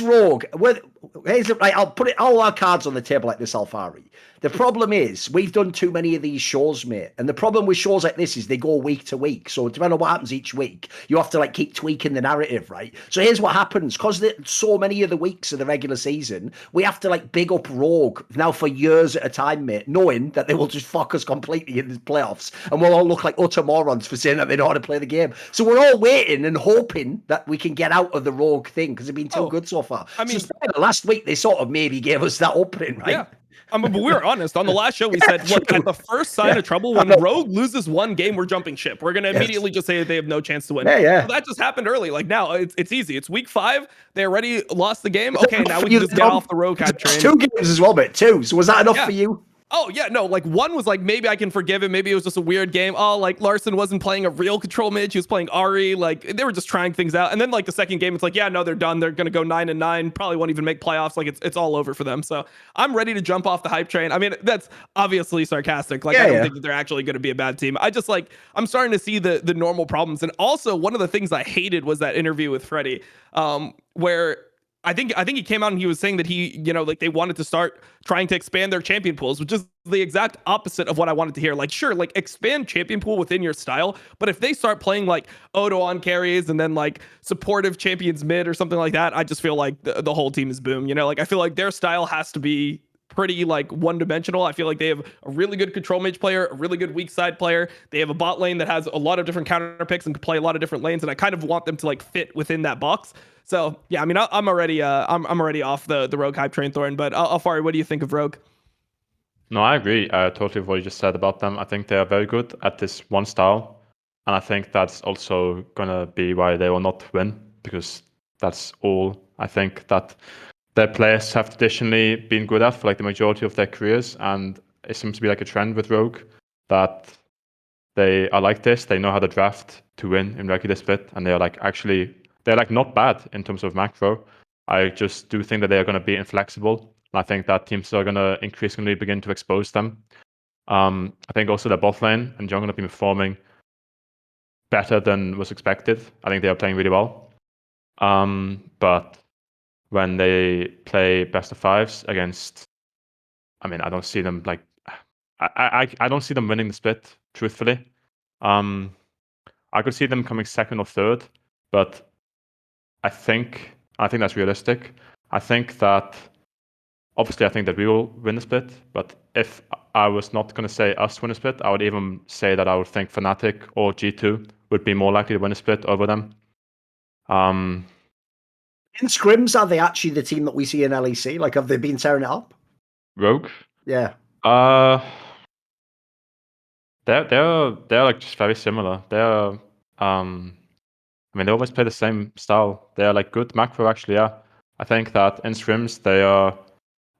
Rogue? I'll put all our cards on the table like this, Alphari. The problem is we've done too many of these shows, mate. And the problem with shows like this is they go week to week. So depending on what happens each week, you have to like keep tweaking the narrative, right? So here's what happens. Because there's so many of the weeks of the regular season, we have to like big up Rogue now for years at a time, mate, knowing that they will just fuck us completely in the playoffs. And we'll all look like utter morons for saying that they know how to play the game. So we're all waiting and hoping that we can get out of the Rogue thing because they've been too good so far. I mean, so last week they sort of maybe gave us that opening, right? Yeah. I mean, but we were honest. On the last show, we said, look, at the first sign of trouble, when Rogue loses one game, we're jumping ship. We're going to immediately just say they have no chance to win. Yeah. So that just happened early. Like, now, it's easy. It's week 5. They already lost the game. Okay, now we can just get off the Rogue hype train. 2 games as well, mate. 2. So was that enough for you? Oh yeah, no, like one was like maybe I can forgive him. Maybe it was just a weird game. Oh, like Larson wasn't playing a real control mid. He was playing Ari. Like they were just trying things out. And then like the second game, it's like, yeah, no, they're done. They're gonna go 9-9. Probably won't even make playoffs. Like it's all over for them. So I'm ready to jump off the hype train. I mean, that's obviously sarcastic. Like I don't think that they're actually gonna be a bad team. I just like I'm starting to see the normal problems. And also one of the things I hated was that interview with Freddie, where I think he came out and he was saying that he, like they wanted to start trying to expand their champion pools, which is the exact opposite of what I wanted to hear. Like, sure, like expand champion pool within your style, but if they start playing like Odo on carries and then like supportive champions mid or something like that, I just feel like the whole team is boom. Like I feel like their style has to be pretty like one-dimensional. I feel like they have a really good control mage player, a really good weak side player. They have a bot lane that has a lot of different counter picks and can play a lot of different lanes, and I kind of want them to like fit within that box. So yeah, I mean, I'm already off the Rogue hype train, Thorin. But Alphari, what do you think of Rogue? No, I agree totally with what you just said about them. I think they are very good at this one style, and I think that's also gonna be why they will not win, because that's all I think that their players have traditionally been good at for like the majority of their careers, and it seems to be like a trend with Rogue that they are like this. They know how to draft to win in regular split, and they're like not bad in terms of macro. I just do think that they are going to be inflexible. And I think that teams are going to increasingly begin to expose them. I think also the bot lane and jungle have been performing better than was expected. I think they are playing really well. But when they play best of fives against, I mean, I don't see them like, I don't see them winning the split, truthfully. I could see them coming second or third, but I think that's realistic. I think that we will win the split, but if I was not going to say us win a split, I would even say that I would think Fnatic or G2 would be more likely to win a split over them. In scrims, are they actually the team that we see in LEC? Like, have they been tearing it up? Rogue? Yeah. They're like just very similar. They're I mean, they always play the same style. They are like good macro, actually. Yeah, I think that in scrims they are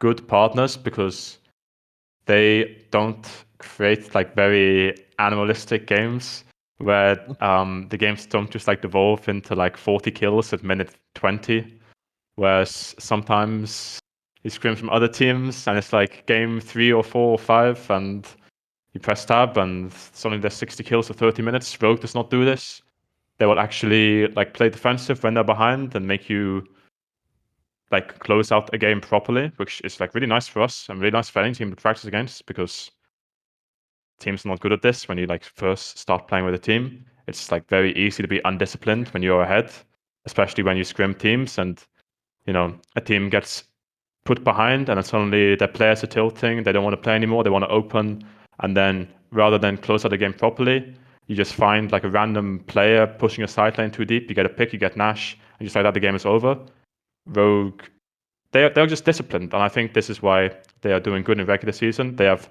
good partners because they don't create like very animalistic games where the games don't just like devolve into like 40 kills at minute 20, whereas sometimes you scrim from other teams and it's like game 3 or 4 or 5 and you press tab and suddenly there's 60 kills for 30 minutes. Rogue does not do this. They will actually like play defensive when they're behind and make you like close out a game properly, which is like really nice for us and really nice for any team to practice against, because teams are not good at this when you like first start playing with a team. It's like very easy to be undisciplined when you're ahead, especially when you scrim teams and a team gets put behind and then suddenly their players are tilting, they don't want to play anymore, they want to open, and then rather than close out the game properly, you just find like a random player pushing a side lane too deep, you get a pick, you get Nash, and just like that the game is over. Rogue, they're just disciplined, and I think this is why they are doing good in regular season. They have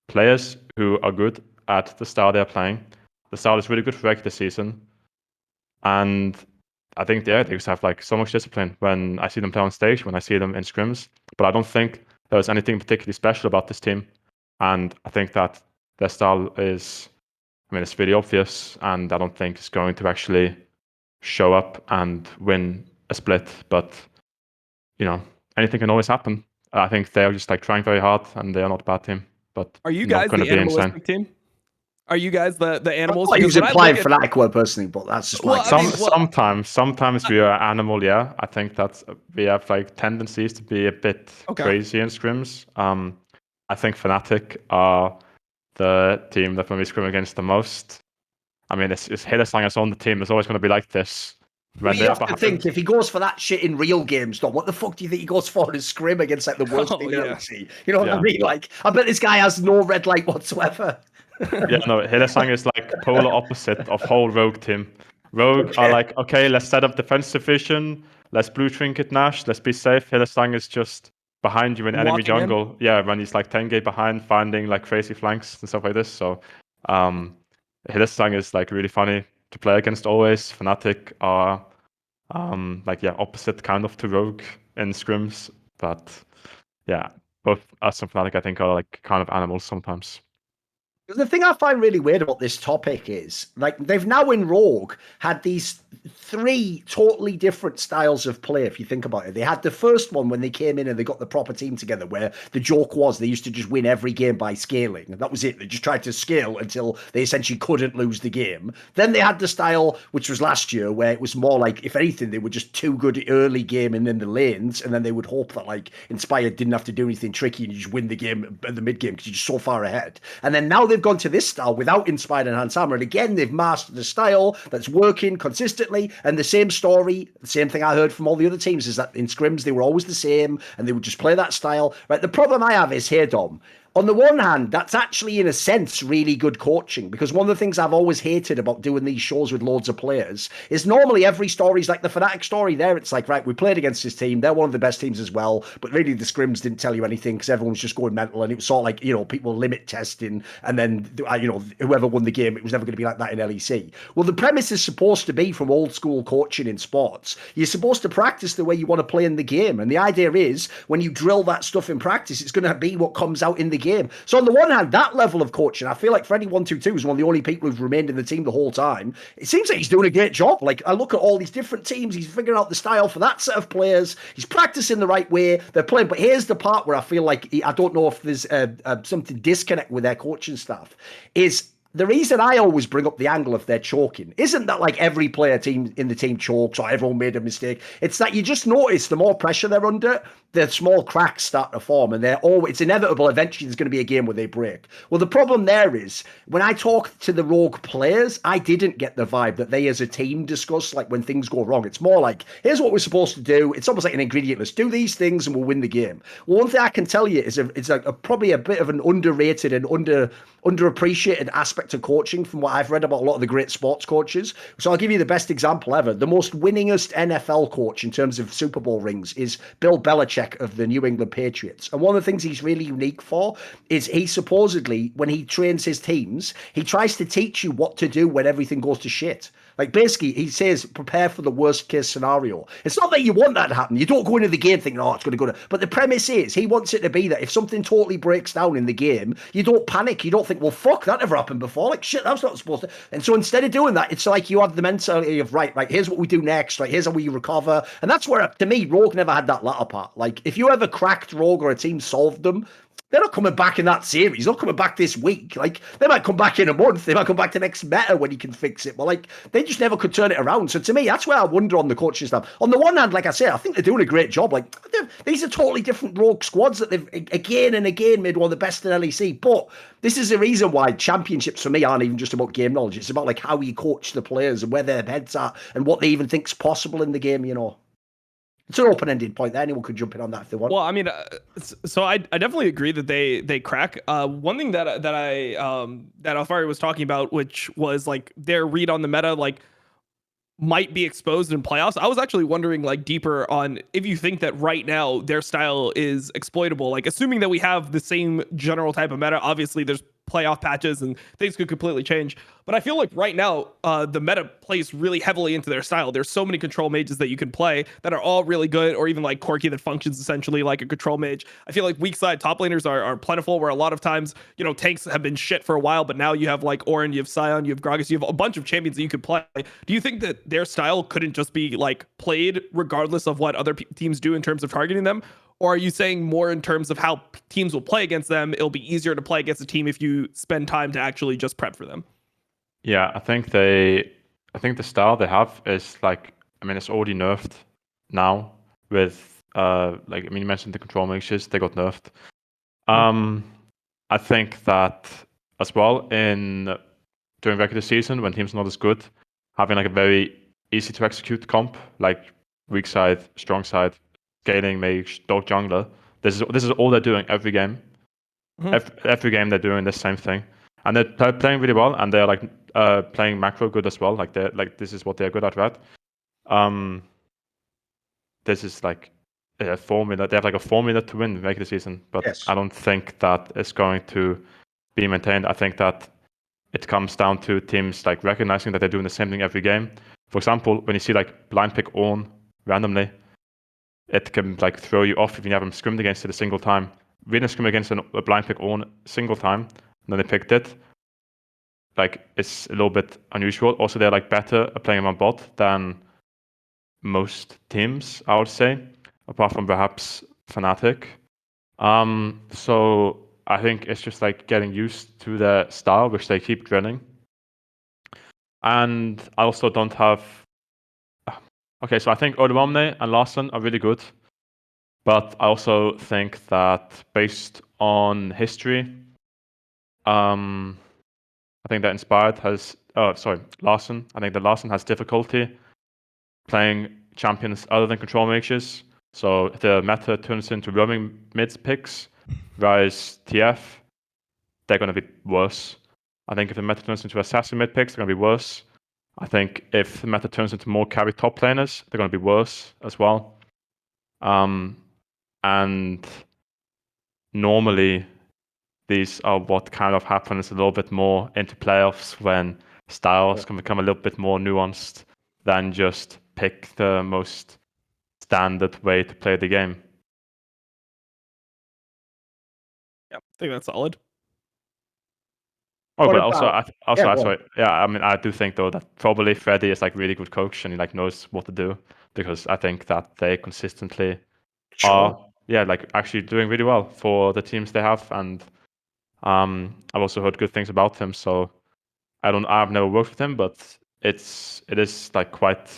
players who are good at the style they're playing. The style is really good for regular season, and I think they just have like so much discipline when I see them play on stage, when I see them in scrims. But I don't think there's anything particularly special about this team, and I think that their style is, I mean, it's really obvious, and I don't think it's going to actually show up and win a split. But anything can always happen. I think they are just like trying very hard, and they are not a bad team. But are you guys the animalistic team? Are you guys the animals? He was implying Fnatic were personally, but that's just like sometimes we are animal. Yeah, I think that we have like tendencies to be a bit crazy in scrims. I think Fnatic are the team that when we scrim against the most. I mean, it's Hillesang's on the team. It's always going to be like this. When you have to think, if he goes for that shit in real games, what the fuck do you think he goes for in a scrim against like the worst team in LEC? You know what I mean? Like, I bet this guy has no red light whatsoever. Yeah, no, Hillesang is like polar opposite of whole Rogue team. Rogue are like, okay, let's set up defensive vision, let's blue trinket Nash, let's be safe. Hillesang is just behind you in enemy jungle. Yeah, when he's like 10k behind, finding like crazy flanks and stuff like this. So Hillesang is like really funny to play against always. Fnatic are opposite kind of to Rogue in scrims. But yeah, both us and Fnatic, I think, are like kind of animals sometimes. The thing I find really weird about this topic is, like, they've now in Rogue had these 3 totally different styles of play, if you think about it. They had the first one when they came in and they got the proper team together, where the joke was they used to just win every game by scaling. And that was it. They just tried to scale until they essentially couldn't lose the game. Then they had the style, which was last year, where it was more like, if anything, they were just too good early game and in the lanes, and then they would hope that, like, Inspired didn't have to do anything tricky and you just win the game at the mid game because you're just so far ahead. And then now they've gone to this style without Inspired and Hans Hammer, and again they've mastered the style that's working consistently. And the same story, the same thing I heard from all the other teams is that in scrims they were always the same and they would just play that style. Right, the problem I have is here, Dom. On the one hand, that's actually, in a sense, really good coaching, because one of the things I've always hated about doing these shows with loads of players is normally every story's like the Fnatic story there. It's like, right, we played against this team. They're one of the best teams as well. But really, the scrims didn't tell you anything because everyone was just going mental. And it was sort of like, you know, people limit testing. And then, you know, whoever won the game, it was never going to be like that in LEC. Well, the premise is supposed to be, from old school coaching in sports, you're supposed to practice the way you want to play in the game. And the idea is, when you drill that stuff in practice, it's going to be what comes out in the game. So on the one hand, that level of coaching, I feel like Freddy122 is one of the only people who've remained in the team the whole time. It seems like he's doing a great job. Like, I look at all these different teams, he's figuring out the style for that set of players. He's practicing the right way. They're playing. But here's the part where I feel like, I don't know if there's something disconnect with their coaching staff, is the reason I always bring up the angle of their choking isn't that like every player team in the team chokes or everyone made a mistake. It's that you just notice the more pressure they're under, the small cracks start to form, and it's inevitable eventually there's going to be a game where they break. Well, the problem there is, when I talk to the Rogue players, I didn't get the vibe that they as a team discuss like when things go wrong. It's more like, here's what we're supposed to do. It's almost like an ingredient list. Do these things and we'll win the game. Well, one thing I can tell you is it's probably a bit of an underrated and underappreciated aspect of coaching from what I've read about a lot of the great sports coaches. So I'll give you the best example ever. The most winningest NFL coach in terms of Super Bowl rings is Bill Belichick of the New England Patriots. And one of the things he's really unique for is he supposedly, when he trains his teams, he tries to teach you what to do when everything goes to shit. Like, basically, he says, prepare for the worst case scenario. It's not that you want that to happen. You don't go into the game thinking, oh, it's going to go to... But the premise is, he wants it to be that if something totally breaks down in the game, you don't panic. You don't think, well, fuck, that never happened before. Like, shit, that's not supposed to... And so instead of doing that, it's like you have the mentality of, right, here's what we do next, right, here's how we recover. And that's where, to me, Rogue never had that latter part. Like, if you ever cracked Rogue or a team solved them, they're not coming back in that series. They're not coming back this week. Like, they might come back in a month. They might come back to next meta when he can fix it. But, like, they just never could turn it around. So, to me, that's where I wonder on the coaching staff. On the one hand, like I say, I think they're doing a great job. Like, these are totally different Rogue squads that they've again and again made one of the best in LEC. But this is the reason why championships for me aren't even just about game knowledge. It's about, like, how you coach the players and where their heads are and what they even think's possible in the game, you know. It's an open-ended point there. Anyone could jump in on that if they want. Well, I mean, so I definitely agree that they crack. One thing that Alphari was talking about, which was like their read on the meta, like might be exposed in playoffs. I was actually wondering like deeper on if you think that right now their style is exploitable, like assuming that we have the same general type of meta. Obviously there's playoff patches and things could completely change, but I feel like right now the meta plays really heavily into their style. There's so many control mages that you can play that are all really good, or even like Corki that functions essentially like a control mage. I feel like weak side top laners are plentiful, where a lot of times, you know, tanks have been shit for a while, but now you have like Orin, you have Sion, you have Gragas, you have a bunch of champions that you could play. Do you think that their style couldn't just be like played regardless of what other teams do in terms of targeting them? Or are you saying more in terms of how teams will play against them? It'll be easier to play against a team if you spend time to actually just prep for them. Yeah, I think the style they have is like, I mean, it's already nerfed now with like, I mean, you mentioned the control mages, they got nerfed. I think that as well during regular season when teams are not as good, having like a very easy to execute comp, like weak side, strong side, scaling mage, dog jungler. This is all they're doing every game. Every game they're doing the same thing, and they're playing really well, and they're like playing macro good as well. Like they're like, this is what they're good at, right? This is like a formula. They have like a formula to win regular season, but yes. I don't think that it's going to be maintained. I think that it comes down to teams like recognizing that they're doing the same thing every game. For example, when you see like blind pick on randomly, it can like throw you off if you haven't scrimmed against it a single time. winning scrim against a blind pick one single time, and then they picked it. Like, it's a little bit unusual. Also, they're like better at playing on bot than most teams, I would say, apart from perhaps Fnatic. So I think it's just like getting used to the style, which they keep drilling. And I also don't have... Okay, so I think IWillDominate and Larsen are really good. But I also think that based on history, I think that Inspired has... Larsen. I think that Larsen has difficulty playing champions other than control mages. So if the meta turns into roaming mid picks, whereas TF, they're going to be worse. I think if the meta turns into assassin mid picks, they're going to be worse. I think if the meta turns into more carry top laners, they're going to be worse as well. And normally, these are what kind of happens a little bit more into playoffs when styles can become a little bit more nuanced than just pick the most standard way to play the game. Yeah, I think that's solid. Oh, What but about- I mean, I do think though that probably Freddy is like really good coach and he like knows what to do, because I think that they consistently are like actually doing really well for the teams they have, and I've also heard good things about him. So I've never worked with him, but it is like quite,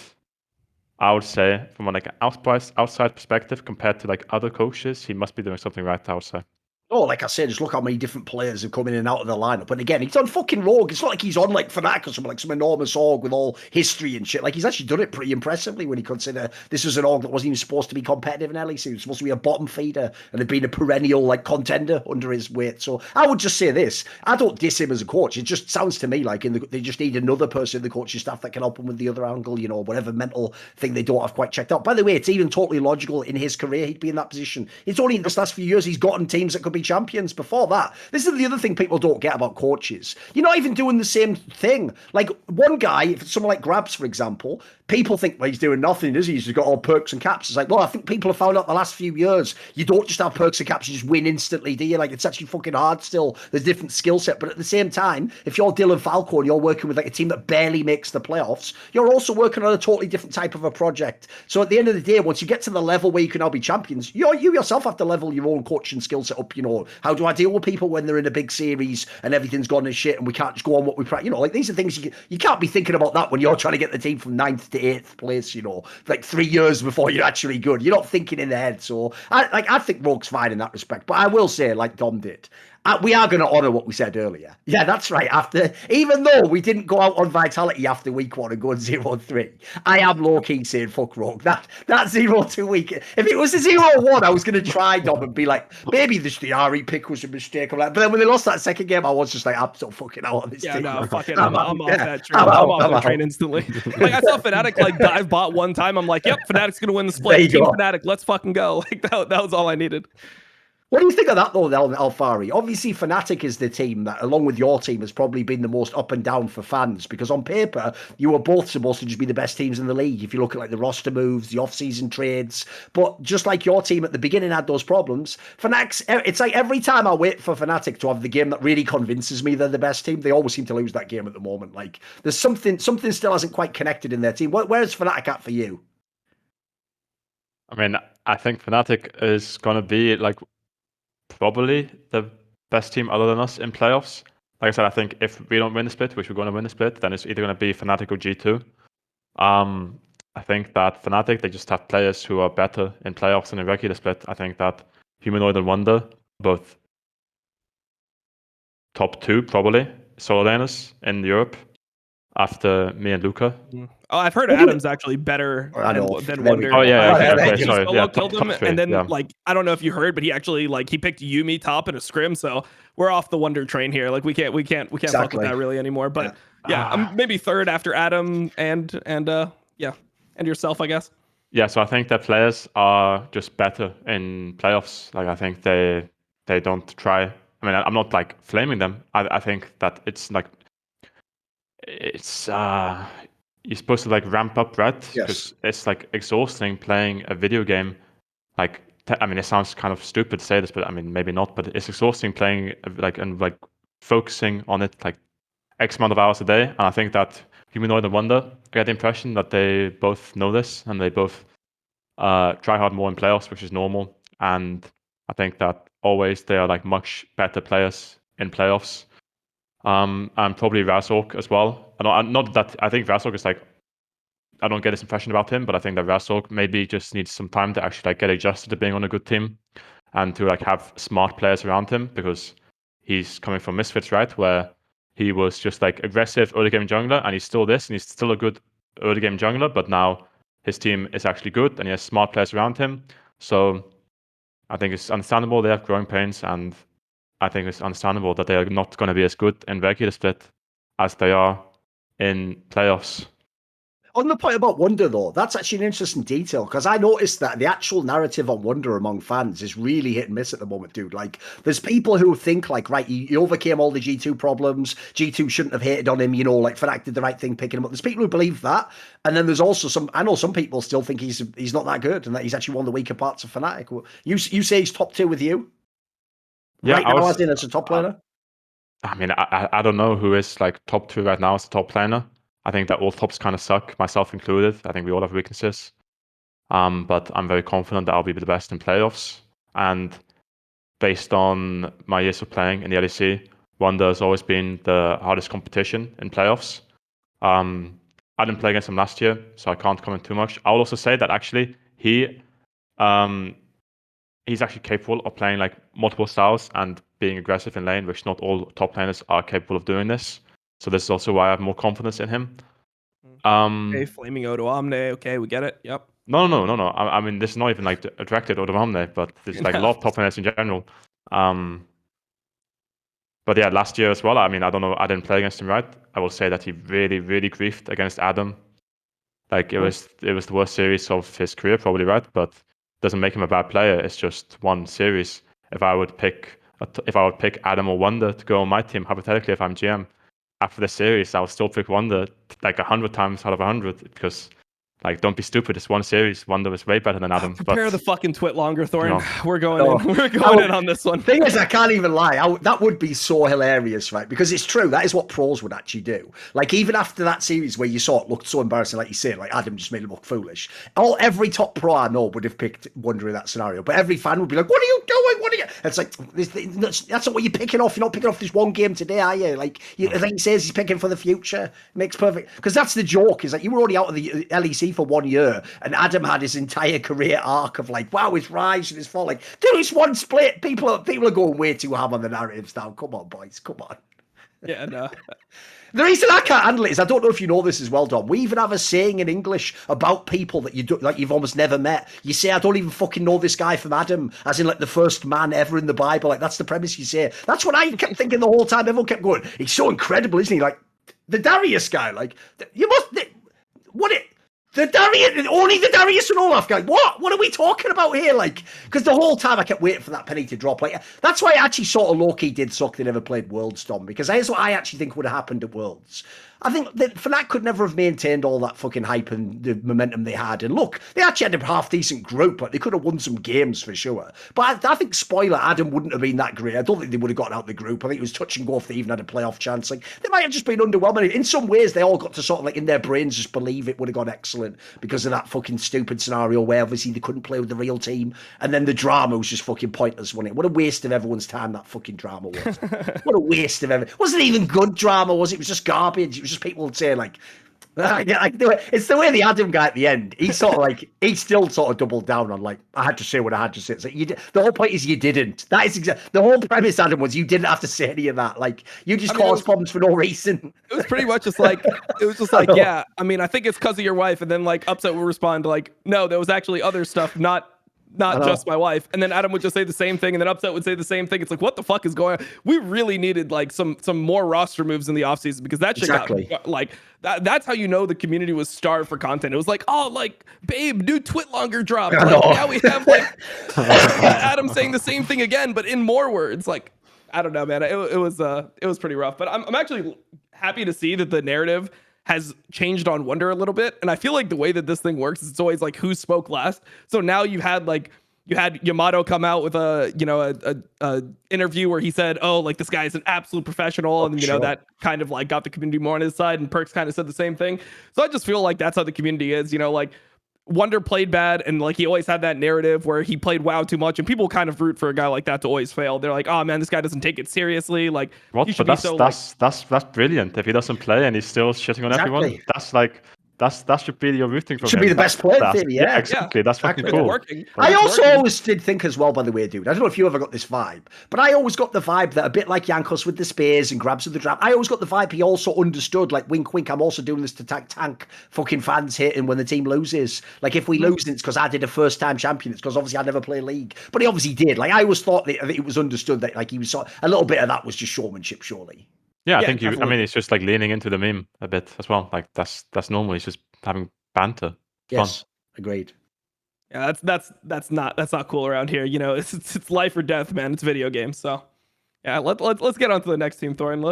I would say, from a like outside perspective compared to like other coaches, he must be doing something right, I would say. Oh, like I said, just look how many different players have come in and out of the lineup. And again, he's on fucking Rogue. It's not like he's on like Fnatic or something, like some enormous org with all history and shit. Like, he's actually done it pretty impressively when you consider this was an org that wasn't even supposed to be competitive in LEC. It was supposed to be a bottom feeder and had been a perennial like contender under his weight. So I would just say this. I don't diss him as a coach. It just sounds to me like they just need another person in the coaching staff that can help them with the other angle, you know, whatever mental thing they don't have quite checked out. By the way, it's even totally logical in his career he'd be in that position. It's only in this last few years he's gotten teams that could be champions. Before that, this is the other thing people don't get about coaches. You're not even doing the same thing. Like, one guy, if it's someone like Grabs, for example, people think, well, he's doing nothing, does he? He's just got all perks and caps. It's like, well, I think people have found out the last few years, you don't just have perks and caps, you just win instantly, do you? Like, it's actually fucking hard still. There's different skill set. But at the same time, if you're Dylan Falco and you're working with like a team that barely makes the playoffs, you're also working on a totally different type of a project. So at the end of the day, once you get to the level where you can now be champions, you yourself have to level your own coaching skill set up. You know, how do I deal with people when they're in a big series and everything's gone to shit and we can't just go on what we practice? You know, like, these are things you can't be thinking about that when you're trying to get the team from 9th to 8th place, you know, like 3 years before you're actually good. You're not thinking in the head. So I think Rogue's fine in that respect. But I will say, like Dom did, we are going to honour what we said earlier. Yeah, that's right. Even though we didn't go out on Vitality after week 1 and go on 0-3, I am low-key saying fuck Rogue. That 0-2 week, if it was a 0-1, I was going to try, Dom, and be like, maybe the RE pick was a mistake. But then when they lost that second game, I was just like, I'm so fucking out on this team. No, fuck it. I'm off that train. I'm off that train instantly. Like, I saw Fnatic like dive bot one time. I'm like, yep, Fnatic's going to win the split. Team Fnatic, let's fucking go. Like, that was all I needed. What do you think of that, though, Alphari? Obviously, Fnatic is the team that, along with your team, has probably been the most up and down for fans, because on paper, you were both supposed to just be the best teams in the league. If you look at like the roster moves, the off-season trades, but just like your team at the beginning had those problems, Fnatic's, it's like every time I wait for Fnatic to have the game that really convinces me they're the best team, they always seem to lose that game at the moment. Like, there's something still hasn't quite connected in their team. Where's Fnatic at for you? I mean, I think Fnatic is going to be like probably the best team other than us in playoffs. Like I said, I think if we don't win the split, which we're going to win the split, then it's either going to be Fnatic or G2. I think that Fnatic, they just have players who are better in playoffs than in regular split. I think that Humanoid and Wonder, both top 2 probably solo laners in Europe after me and Luka. Oh, I've heard Adam's actually better than Wonder. Oh yeah, okay, sorry. Solo killed him, and then like, I don't know if you heard, but he actually he picked Yuumi top in a scrim, so we're off the Wonder train here. Like, we can't fuck with that really anymore. But I'm maybe third after Adam and yourself, I guess. Yeah, so I think that players are just better in playoffs. Like, I think they don't try. I mean, I'm not like flaming them. I think that it's like you're supposed to like ramp up, right? Because it's like exhausting playing a video game like I mean, it sounds kind of stupid to say this, but I mean, maybe not. But it's exhausting playing and focusing on it like X amount of hours a day. And I think that Humanoid and Wonder get the impression that they both know this and they both try hard more in playoffs, which is normal. And I think that always they are like much better players in playoffs. And probably Razork as well. Not that I think Razork is like, I don't get this impression about him, but I think that Razork maybe just needs some time to actually like get adjusted to being on a good team and to like have smart players around him, because he's coming from Misfits, right? Where he was just like aggressive early game jungler, and he's still this, and he's still a good early game jungler, but now his team is actually good and he has smart players around him. So I think it's understandable they have growing pains, and I think it's understandable that they are not going to be as good in regular split as they are in playoffs. On the point about Wonder, though, that's actually an interesting detail, because I noticed that the actual narrative on Wonder among fans is really hit and miss at the moment, dude. Like, there's people who think, like, right, he overcame all the G2 problems, G2 shouldn't have hated on him, you know, like, Fnatic did the right thing picking him up. There's people who believe that, and then there's also I know some people still think he's not that good, and that he's actually one of the weaker parts of Fnatic. You say he's top 2 with you? Yeah, right now, as in as a top player? I mean, I don't know who is, like, top 2 right now as a top player. I think that all tops kind of suck, myself included. I think we all have weaknesses. But I'm very confident that I'll be the best in playoffs. And based on my years of playing in the LEC, Wonder has always been the hardest competition in playoffs. I didn't play against him last year, so I can't comment too much. I'll also say that actually he's actually capable of playing like multiple styles and being aggressive in lane, which not all top laners are capable of doing this. So this is also why I have more confidence in him. Okay, Flaming IWillDominate. Okay, we get it. Yep. No. I mean, this is not even like directed IWillDominate, but there's like a lot of top laners in general. But yeah, last year as well. I mean, I don't know. I didn't play against him, right? I will say that he really, really griefed against Adam. Like it was the worst series of his career, probably, right? But doesn't make him a bad player. It's just one series. If I would pick Adam or Wonder to go on my team, hypothetically, if I'm GM, after the series, I would still pick Wonder like 100 times out of 100, because like, don't be stupid. It's one series. Wonder is way better than Adam. Prepare the fucking twit longer, Thorin. No. We're going in. We're going in on this one. Thing is, I can't even lie. That would be so hilarious, right? Because it's true. That is what pros would actually do. Like, even after that series where you saw it looked so embarrassing, like you say, like Adam just made it look foolish. Every top pro I know would have picked Wonder in that scenario. But every fan would be like, what are you doing? What are you? It's like, that's not what you're picking off. You're not picking off this one game today, are you? Like he says, he's picking for the future. It makes perfect. Because that's the joke, is like, you were already out of the LEC for 1 year. And Adam had his entire career arc of like, wow, his rise and his fall. Like, dude, it's one split. People are going way too hard on the narratives now. Come on, boys. Come on. Yeah, no. The reason I can't handle it is, I don't know if you know this as well, Dom. We even have a saying in English about people that you've almost never met. You say, I don't even fucking know this guy from Adam, as in like the first man ever in the Bible. Like, that's the premise you say. That's what I kept thinking the whole time. Everyone kept going, he's so incredible, isn't he? Like, the Darius guy. Like, you must... The Darius, only the Darius and Olaf guy. What are we talking about here? Like, because the whole time I kept waiting for that penny to drop. Like, that's why I actually sort of low-key did suck they never played Worlds, Dom, because here's what I actually think would have happened at Worlds. I think that Fnatic could never have maintained all that fucking hype and the momentum they had. And look, they actually had a half-decent group. Like, they could have won some games for sure. But I think, spoiler, Adam wouldn't have been that great. I don't think they would have gotten out of the group. I think it was touch and go if they even had a playoff chance. Like, they might have just been underwhelming. In some ways, they all got to sort of, like, in their brains, just believe it would have gone excellent because of that fucking stupid scenario where obviously they couldn't play with the real team. And then the drama was just fucking pointless, wasn't it? What a waste of everyone's time that fucking drama was. What a waste of everything. Wasn't even good drama, was it? It was just garbage. It was just people saying, like, it's the way the Adam guy at the end, he still sort of doubled down on, like, I had to say what I had to say. It's like, the whole point is you didn't. That is the whole premise, Adam, was you didn't have to say any of that. Like, you just caused problems for no reason. It was pretty much just like, yeah, I mean, I think it's because of your wife. And then, like, Upset would respond like, no, there was actually other stuff, not just my wife. And then Adam would just say the same thing, and then Upset would say the same thing. It's like, what the fuck is going on? We really needed like some more roster moves in the offseason, because that shit got like that's how you know the community was starved for content. It was like, oh, like, babe, new twit longer drop. Like, now we have like Adam saying the same thing again, but in more words. Like, I don't know, man. It was pretty rough. But I'm actually happy to see that the narrative has changed on Wonder a little bit. And I feel like the way that this thing works is it's always like who spoke last. So now you've had you had Yamato come out with a interview where he said, "Oh, like this guy is an absolute professional," and that kind of like got the community more on his side. And Perkz kind of said the same thing. So I just feel like that's how the community is. Like Wonder played bad, and like he always had that narrative where he played WoW too much, and people kind of root for a guy like that to always fail. They're like, "Oh man, this guy doesn't take it seriously." Like, what? He should But be so, that's brilliant. If he doesn't play and he's still shitting on everyone, that's like. That should be your rooting for him. Should be the best player in theory, yeah. Exactly. That's fucking cool. Working. I also always did think as well, by the way, dude, I don't know if you ever got this vibe, but I always got the vibe that a bit like Jankos with the spears and grabs of the draft, I always got the vibe he also understood, like, wink, wink, I'm also doing this to tank fucking fans hitting when the team loses. Like, if we lose, it's because I did a first-time champion. It's because obviously I never play League. But he obviously did. Like, I always thought that it was understood that, like, he was a little bit of that was just showmanship, surely. Yeah, I think it's just like leaning into the meme a bit as well. Like, that's normal. He's just having banter. Yes, fun. Agreed. Yeah, that's not cool around here. It's life or death, man. It's video games. So yeah, let's get on to the next team, Thorin.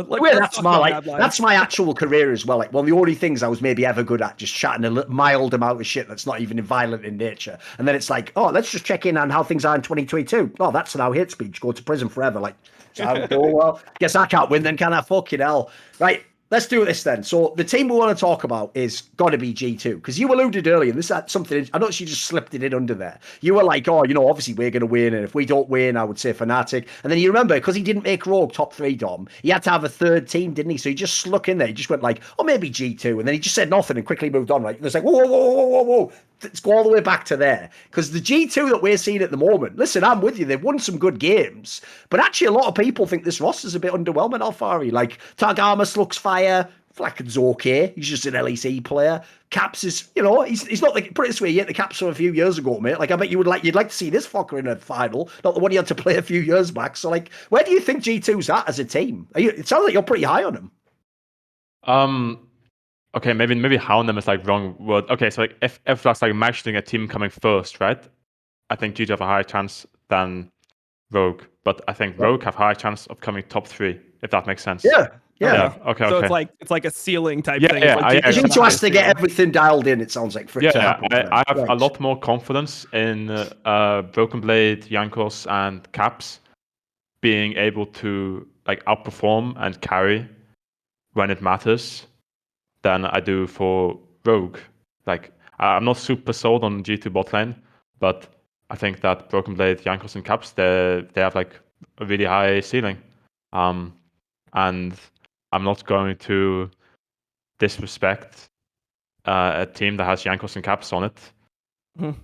That's my actual career as well. Like one of the only things I was maybe ever good at, just chatting a mild amount of shit that's not even violent in nature. And then it's like, oh, let's just check in on how things are in 2022. Oh, that's now hate speech. Go to prison forever. Like, oh well, guess I can't win then, can I? Fucking hell. Right. Let's do this then. So the team we want to talk about is got to be G2 because you alluded earlier. This is something. I noticed you just slipped it in under there. You were like, oh, obviously we're going to win, and if we don't win, I would say Fnatic. And then you remember because he didn't make Rogue top 3, Dom. He had to have a third team, didn't he? So he just sluck in there. He just went like, oh, maybe G2, and then he just said nothing and quickly moved on. Right? It's like, whoa. Let's go all the way back to there because the G2 that we're seeing at the moment. Listen, I'm with you. They've won some good games, but actually a lot of people think this roster's a bit underwhelming. Alphari, like Targamas looks fire. Flacken's okay. He's just an LEC player. Caps is, he's not like, put it this way, he hit the Caps from a few years ago, mate. Like, I bet you'd like to see this fucker in a final, not the one he had to play a few years back. So, like, where do you think G2's at as a team? It sounds like you're pretty high on him. Okay, maybe high on them is like wrong word. Okay, so like if that's like imagining a team coming first, right? I think G2 have a higher chance than Rogue, but I think Rogue have higher chance of coming top 3, if that makes sense. Yeah. Okay. So it's like a ceiling type thing. G2 has to get everything dialed in, it sounds like, for it to happen. I have a lot more confidence in Broken Blade, Jankos, and Caps being able to like outperform and carry when it matters than I do for Rogue. Like, I'm not super sold on G2 bot lane, but I think that Broken Blade, Jankos, and Caps, they have like a really high ceiling. And I'm not going to disrespect a team that has Jankos and Caps on it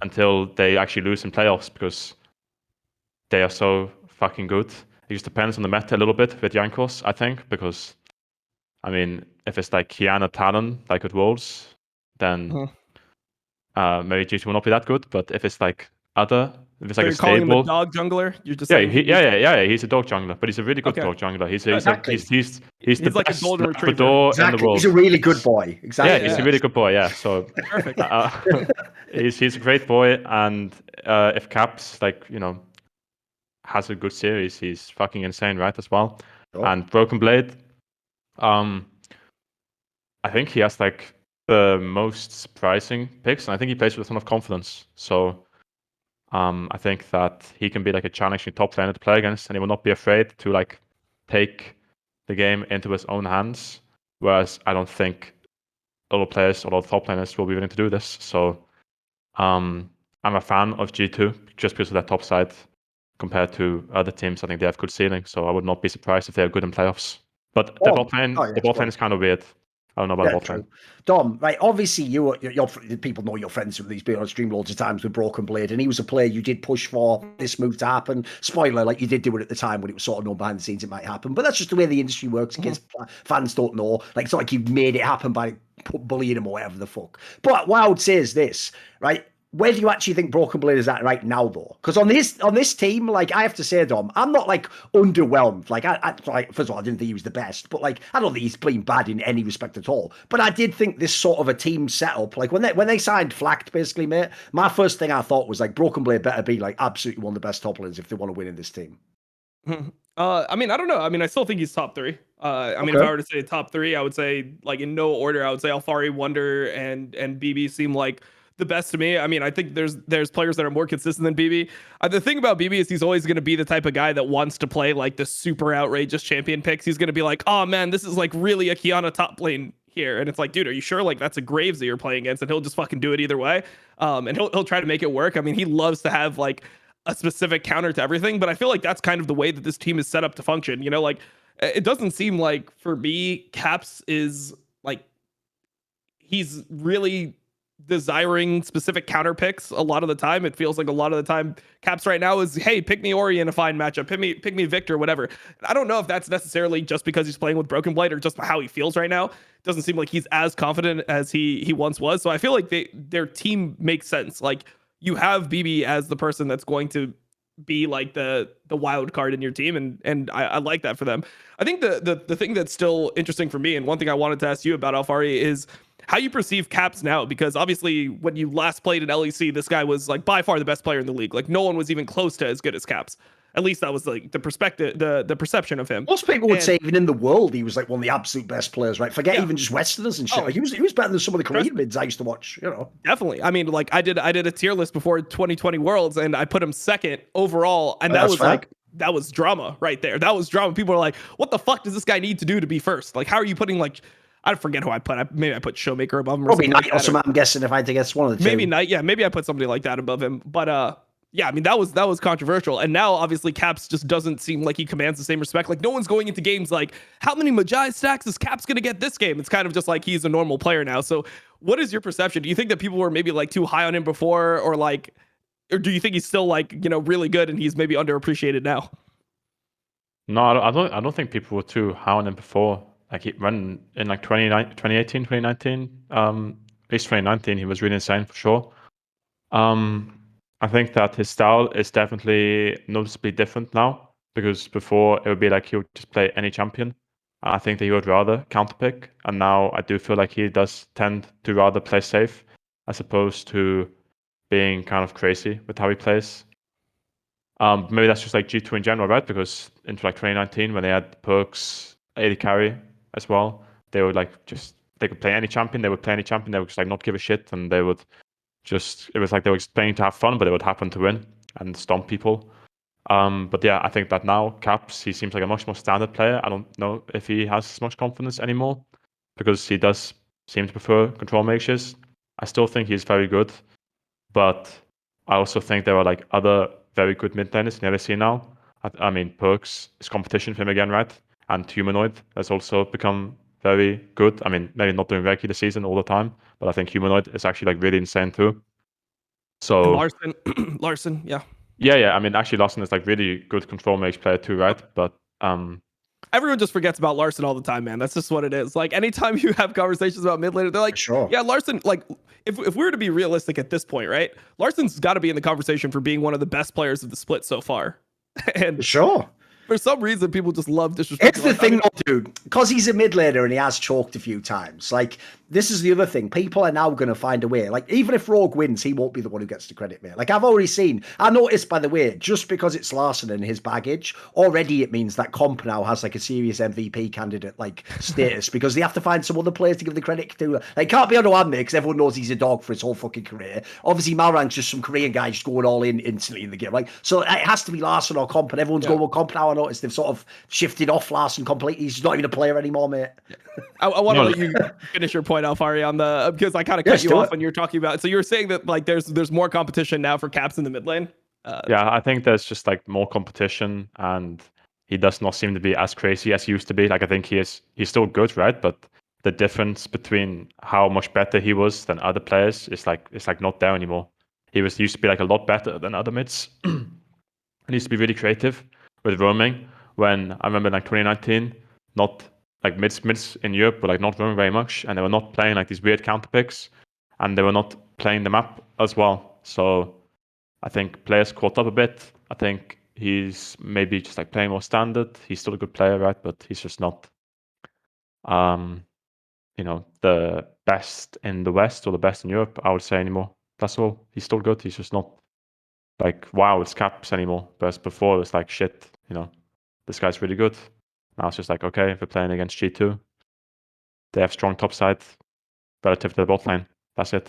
until they actually lose in playoffs because they are so fucking good. It just depends on the meta a little bit with Jankos, I think, because I mean, if it's like Kiana Talon, like with Wolves, then maybe G2 will not be that good. But if it's like if it's like a stable, calling him a dog jungler. You're just saying he's a dog jungler, but he's a really good dog jungler. He's the like best a golden retriever. In the world. He's a really good boy. Exactly. Yeah, he's a really good boy. Yeah, so perfect. He's a great boy, and if Caps has a good series, he's fucking insane, right? As well. Oh. And Broken Blade, I think he has like the most surprising picks, and I think he plays with a ton of confidence. So I think that he can be like a challenging top laner to play against, and he will not be afraid to like take the game into his own hands. Whereas I don't think a lot of players, a lot of top laners will be willing to do this. So I'm a fan of G2 just because of their top side compared to other teams. I think they have good ceiling, so I would not be surprised if they are good in playoffs. But the bot lane is kind of weird. I don't know about bot lane. Dom, right? Obviously, your people know you're friends with these people on stream loads of times with Broken Blade, and he was a player you did push for this move to happen. Spoiler, like you did do it at the time when it was sort of known behind the scenes it might happen. But that's just the way the industry works. In case fans don't know, like it's not like you made it happen by bullying him or whatever the fuck. But what I would say is this, right? Where do you actually think Broken Blade is at right now, though? Because on this team, like I have to say, Dom, I'm not like underwhelmed. Like first of all, I didn't think he was the best, but like I don't think he's playing bad in any respect at all. But I did think this sort of a team setup, like when they signed Flacked, basically, mate. My first thing I thought was like Broken Blade better be like absolutely one of the best top laners if they want to win in this team. I mean, I don't know. I mean, I still think he's top 3. I mean, if I were to say top 3, I would say like in no order. I would say Alphari, Wonder, and BB seem like the best to me. I mean, I think there's players that are more consistent than BB. The thing about BB is he's always going to be the type of guy that wants to play like the super outrageous champion picks. He's going to be like, oh man, this is like really a Kiana top lane here, and it's like, dude, are you sure like that's a Graves that you're playing against? And he'll just fucking do it either way. And he'll try to make it work. I mean, he loves to have like a specific counter to everything, but I feel like that's kind of the way that this team is set up to function. You know, like it doesn't seem like for me, Caps is like he's really desiring specific counter picks a lot of the time. It feels like a lot of the time Caps right now is, hey, pick me Ori in a fine matchup, pick me Victor, whatever. I don't know if that's necessarily just because he's playing with Broken Blade or just how he feels right now. It doesn't seem like he's as confident as he once was. So I feel like their team makes sense. Like you have BB as the person that's going to be like the wild card in your team, and I like that for them. I think the thing that's still interesting for me, and one thing I wanted to ask you about Alphari, is how you perceive Caps now, because obviously when you last played in LEC, this guy was like by far the best player in the league. Like no one was even close to as good as Caps. At least that was like the perspective, the perception of him. Most people would say even in the world, he was like one of the absolute best players, right? Forget even just Westerners and shit. Like, he was better than some of the Korean mids I used to watch, you know. Definitely. I mean, like I did a tier list before 2020 Worlds, and I put him second overall, and that was fair. Like that was drama right there. That was drama. People are like, what the fuck does this guy need to do to be first? Like, how are you putting like, I forget who I put. Maybe I put Showmaker above him. Probably Knight or something. I'm guessing if I had to guess one of the two. Maybe Knight. Yeah, maybe I put somebody like that above him. But yeah, I mean that was controversial. And now obviously Caps just doesn't seem like he commands the same respect. Like no one's going into games like, how many Magi stacks is Caps gonna get this game? It's kind of just like he's a normal player now. So what is your perception? Do you think that people were maybe like too high on him before, or do you think he's still like, you know, really good and he's maybe underappreciated now? No, I don't think people were too high on him before. Like he ran in like 2018, 2019, at least 2019, he was really insane for sure. I think that his style is definitely noticeably different now, because before it would be like he would just play any champion. I think that he would rather counterpick, and now I do feel like he does tend to rather play safe as opposed to being kind of crazy with how he plays. Maybe that's just like G2 in general, right? Because into like 2019 when they had Perkz, AD carry as well, they would like they could play any champion, they would just like not give a shit, and they would just, it was like they were playing to have fun, but they would happen to win and stomp people. But yeah, I think that now Caps, he seems like a much more standard player. I don't know if he has as much confidence anymore, because he does seem to prefer control mages. I still think he's very good, but I also think there are like other very good mid laners in LEC now. I mean, Perkz is competition for him again, right? And Humanoid has also become very good. I mean, maybe not doing Reki this season all the time, but I think Humanoid is actually like really insane too. So and Larson, yeah. Yeah. I mean, actually, Larson is like really good control mage player too, right? But everyone just forgets about Larson all the time, man. That's just what it is. Like anytime you have conversations about mid laner, they're like, sure. Yeah, Larson. Like if we were to be realistic at this point, right? Larson's got to be in the conversation for being one of the best players of the split so far. And sure. For some reason, people just love disrespecting. It's the thing, dude, because he's a mid laner and he has choked a few times. Like, this is the other thing. People are now going to find a way. Like, even if Rogue wins, he won't be the one who gets the credit, mate. Like, I've already seen. I noticed, by the way, just because it's Larson and his baggage, already it means that comp now has like a serious MVP candidate like status, because they have to find some other players to give the credit to. Like, can't be on one because everyone knows he's a dog for his whole fucking career. Obviously, Malrang's just some Korean guy just going all in instantly in the game. Like, so it has to be Larson or comp, and everyone's going with comp now. I noticed they've sort of shifted off Larson completely. He's not even a player anymore, mate. I want to let you finish your point, Alphari, on the, because I kind of cut you off when you were talking about. So you were saying that like there's more competition now for Caps in the mid lane. Yeah, I think there's just like more competition, and he does not seem to be as crazy as he used to be. Like I think he's still good, right? But the difference between how much better he was than other players is like not there anymore. He used to be like a lot better than other mids. He used to be really creative with roaming. When I remember like 2019, not like mids in Europe were like not roaming very much, and they were not playing like these weird counter picks, and they were not playing the map as well. So I think players caught up a bit. I think he's maybe just like playing more standard. He's still a good player, right? But he's just not, the best in the West or the best in Europe, I would say, anymore. That's all. He's still good. He's just not like, wow, it's Caps anymore. Whereas before, it's like, shit, this guy's really good. Now it's just like, okay, if we're playing against G2, they have strong top side relative to the bot lane. That's it.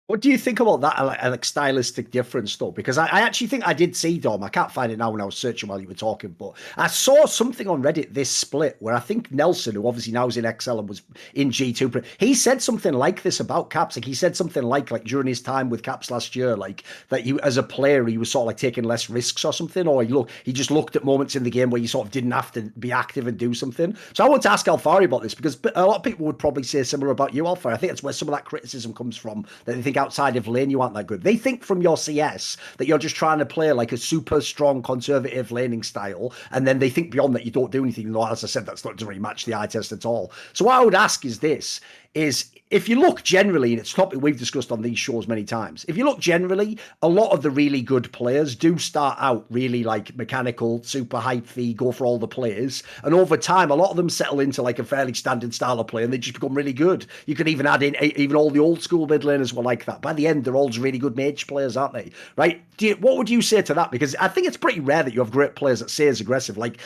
What do you think about that, like stylistic difference, though? Because I actually think I did see, Dom. I can't find it now when I was searching while you were talking, but I saw something on Reddit this split where I think Nelson, who obviously now is in XL and was in G2, he said something like this about Caps. Like he said something like during his time with Caps last year, like that you as a player he was sort of like taking less risks or something, or he just looked at moments in the game where you sort of didn't have to be active and do something. So I want to ask Alphari about this because a lot of people would probably say similar about you, Alphari. I think that's where some of that criticism comes from, that they think outside of lane you aren't that good. They think from your CS that you're just trying to play like a super strong conservative laning style, and then they think beyond that you don't do anything. Though, as I said, that's not doesn't really match the eye test at all. So what I would ask is this: is if you look generally, and it's a topic we've discussed on these shows many times, if you look generally, a lot of the really good players do start out really like mechanical, super hype fee, go for all the players. And over time, a lot of them settle into like a fairly standard style of play and they just become really good. You could even add in even all the old school mid laners were like that. By the end, they're all just really good mage players, aren't they? Right? What would you say to that? Because I think it's pretty rare that you have great players that stay as aggressive. Like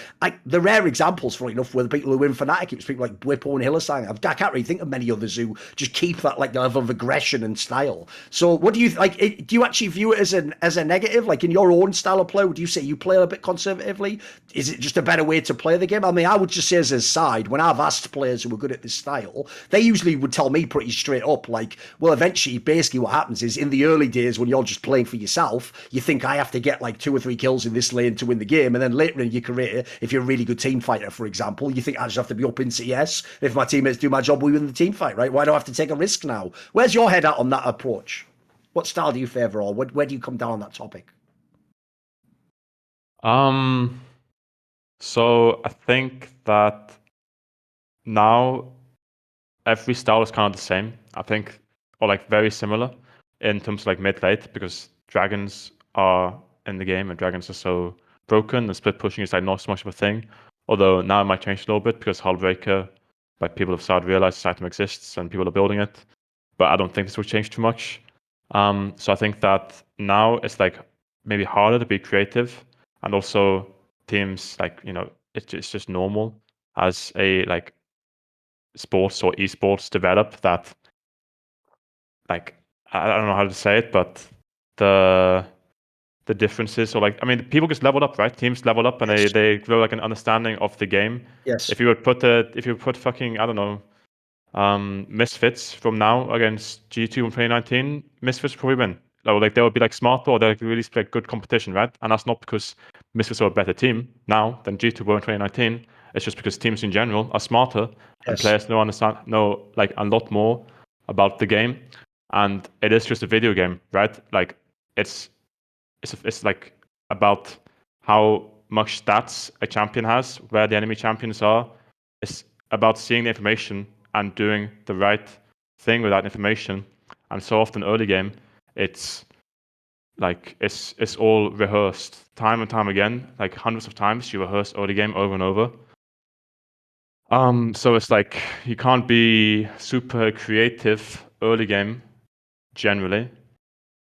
the rare examples, funny enough, were the people who win Fnatic. It was people like Bwipo and Hillesang. I can't really think of many others who just keep that like level of aggression and style. So what do you like? Do you actually view it as a negative? Like in your own style of play, would you say you play a bit conservatively? Is it just a better way to play the game? I mean, I would just say as a side, when I've asked players who are good at this style, they usually would tell me pretty straight up, like, well, eventually, basically what happens is in the early days when you're just playing for yourself, you think I have to get like 2 or 3 kills in this lane to win the game. And then later in your career, if you're a really good team fighter, for example, you think I just have to be up in CS. If my teammates do my job, we win the team fight, right? Why do I have to take a risk now? Where's your head at on that approach? What style do you favor, or where do you come down on that topic? So I think that now every style is kind of the same. I think, or like very similar in terms of like mid late, because dragons are in the game and dragons are so broken and split pushing is like not so much of a thing. Although now it might change a little bit because Hullbreaker, like people have started to realize this item exists and people are building it. But I don't think this will change too much. So I think that now it's like maybe harder to be creative, and also teams like, you know, it's just normal as a like sports or esports develop that, like, I don't know how to say it, but the differences, or like, I mean, people just leveled up, right? Teams level up and they grow like an understanding of the game. Yes. If you would put fucking, I don't know, Misfits from now against G2 in 2019, Misfits probably win. Like they would be like smarter, or they're like really like good competition, right? And that's not because Misfits are a better team now than G2 were in 2019. It's just because teams in general are smarter, and players know like a lot more about the game. And it is just a video game, right? Like it's like about how much stats a champion has, where the enemy champions are. It's about seeing the information and doing the right thing with that information. And so often early game, it's like it's all rehearsed time and time again, like hundreds of times you rehearse early game over and over. So it's like you can't be super creative early game generally,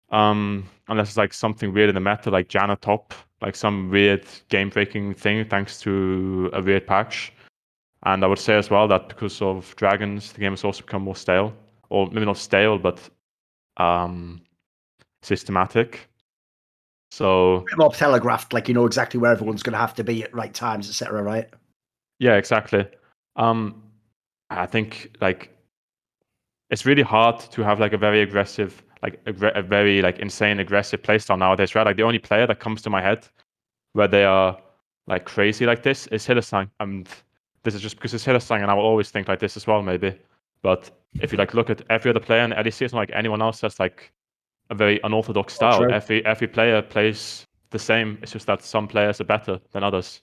unless it's like something weird in the meta, like Janna top, like some weird game-breaking thing thanks to a weird patch. And I would say as well that because of dragons, the game has also become more stale, or maybe not stale, but systematic. So A bit more telegraphed, like you know exactly where everyone's going to have to be at right times, etc. Right? Yeah, exactly. I think like it's really hard to have like a very aggressive, like a very like insane aggressive playstyle nowadays, right? Like the only player that comes to my head where they are like crazy like this is Hillesang, and this is just because it's Hillesang, and I will always think like this as well, maybe. But if you like look at every other player in LEC, it's not like anyone else has like a very unorthodox style. Every player plays the same. It's just that some players are better than others,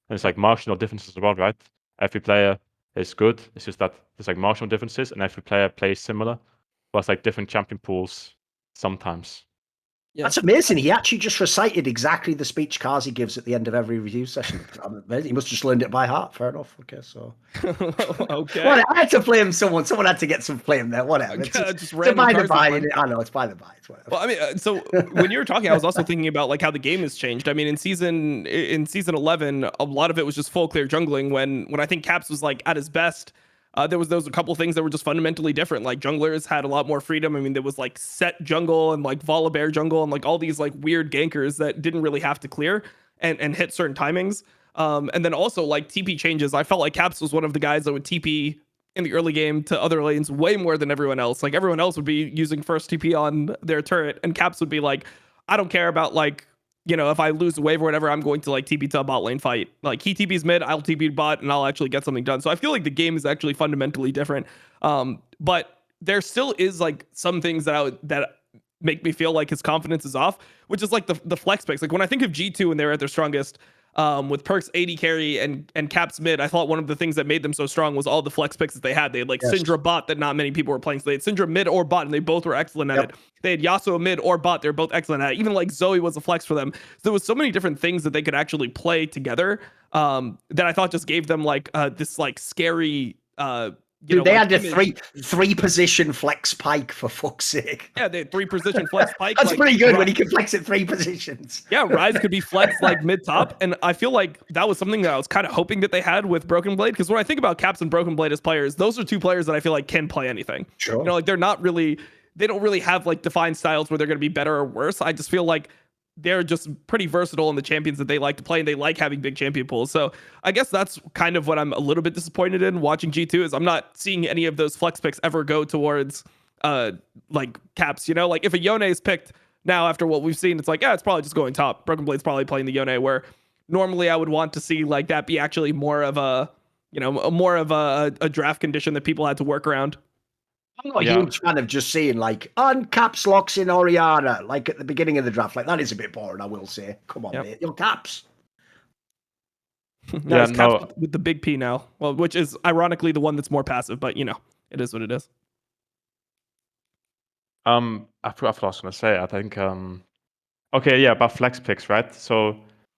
and it's like marginal differences as well, right? Every player is good. It's just that there's like marginal differences, and every player plays similar, but it's like different champion pools sometimes. Yeah. That's amazing. He actually just recited exactly the speech Kazi gives at the end of every review session. He must have just learned it by heart. Fair enough. Okay, so okay. Well, I had to blame someone. Someone had to get some blame there. Whatever. It's just random by the by. I know it's by the by. It's whatever. Well, I mean, so when you were talking, I was also thinking about like how the game has changed. I mean, in season 11, a lot of it was just full clear jungling. When I think Caps was like at his best, there was a couple things that were just fundamentally different. Like junglers had a lot more freedom. I mean, there was like set jungle and like Volibear jungle and like all these like weird gankers that didn't really have to clear and hit certain timings. And then also like TP changes. I felt like Caps was one of the guys that would TP in the early game to other lanes way more than everyone else. Like everyone else would be using first TP on their turret, and Caps would be like, I don't care about like, if I lose the wave or whatever, I'm going to like TP to a bot lane fight. Like he TP's mid, I'll TP bot, and I'll actually get something done. So I feel like the game is actually fundamentally different. But there still is like some things that make me feel like his confidence is off, which is like the flex picks. Like when I think of G2 when they were at their strongest, with Perkz 80 carry and Caps mid, I thought one of the things that made them so strong was all the flex picks that they had. They had like Syndra bot that not many people were playing. So they had Syndra mid or bot, and they both were excellent at it. They had Yasuo mid or bot. They're both excellent at it. Even like Zoe was a flex for them. So there was so many different things that they could actually play together that I thought just gave them like this like scary Dude, they had a three position flex pike, for fuck's sake. Yeah, they had 3 position flex pike. That's like, pretty good when he can flex at 3 positions. Yeah, Rise could be flexed like mid top, and I feel like that was something that I was kind of hoping that they had with Broken Blade, because when I think about Caps and Broken Blade as players, those are 2 players that I feel like can play anything. Sure. Like they don't really have like defined styles where they're going to be better or worse. I just feel like they're just pretty versatile in the champions that they like to play, and they like having big champion pools. So I guess that's kind of what I'm a little bit disappointed in watching G2 is I'm not seeing any of those flex picks ever go towards like Caps. Like if a Yone is picked now after what we've seen, it's like, yeah, it's probably just going top. Broken Blade's probably playing the Yone, where normally I would want to see like that be actually more of a draft condition that people had to work around. I'm not a huge fan of just seeing like on Caps locks in Oriana like at the beginning of the draft. Like that is a bit boring, I will say. Come on, mate. Your Caps. Caps with the big P now. Well, which is ironically the one that's more passive, but it is what it is. I forgot what I was gonna say. I think about flex picks, right? So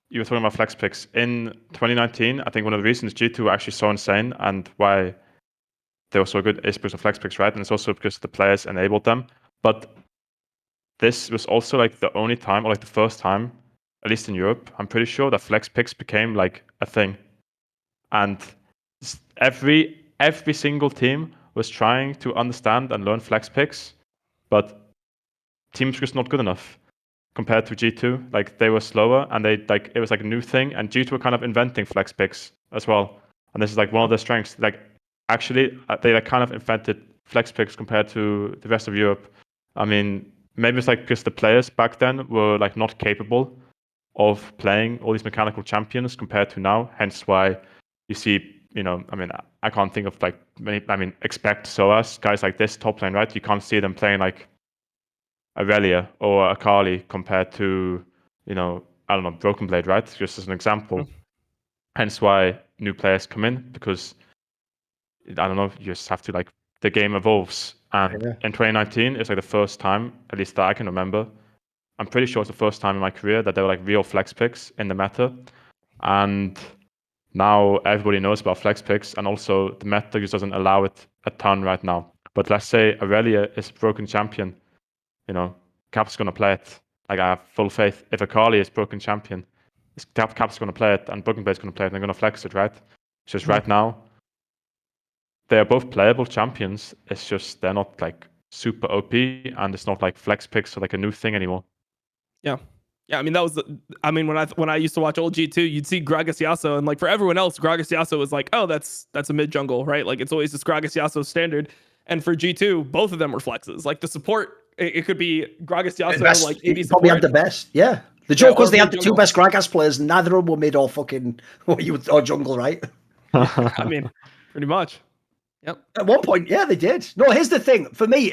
you were talking about flex picks in 2019. I think one of the reasons G2 were actually so insane and why they were so good is because of flex picks, right? And it's also because the players enabled them. But this was also like the only time, or like the first time, at least in Europe, I'm pretty sure that flex picks became like a thing. And every single team was trying to understand and learn flex picks, but teams were just not good enough compared to G2. Like they were slower, and it was like a new thing. And G2 were kind of inventing flex picks as well. And this is like one of their strengths. Like actually, they like kind of invented flex picks compared to the rest of Europe. I mean, maybe it's like because the players back then were like not capable of playing all these mechanical champions compared to now. Hence why you see, I can't think of like many. Expect SOAS guys like this top lane, right? You can't see them playing like Aurelia or Akali compared to, Broken Blade, right? Just as an example. Hence why new players come in, because you just have to like the game evolves. And in 2019, it's like the first time, at least that I can remember. I'm pretty sure it's the first time in my career that there were like real flex picks in the meta. And now everybody knows about flex picks, and also the meta just doesn't allow it a ton right now. But let's say Aurelia is a broken champion, Cap's gonna play it. Like I have full faith. If Akali is broken champion, Cap's gonna play it, and Broken Blade's gonna play it, and they're gonna flex it, right? It's just right now, they are both playable champions. It's just they're not like super OP, and it's not like flex picks are like a new thing anymore. Yeah. I mean, when I used to watch old G2, you'd see Gragas Yasuo, and like for everyone else, Gragas Yasuo was like, oh, that's a mid jungle, right? Like it's always just Gragas Yasuo standard. And for G2, both of them were flexes. Like the support, it could be Gragas Yasuo, like AD support. Probably had the best, yeah. The joke was they had the 2 best Gragas players, and neither of them were mid or fucking or jungle, right? I mean, pretty much. Yep. At one point, yeah, they did. No, here's the thing. For me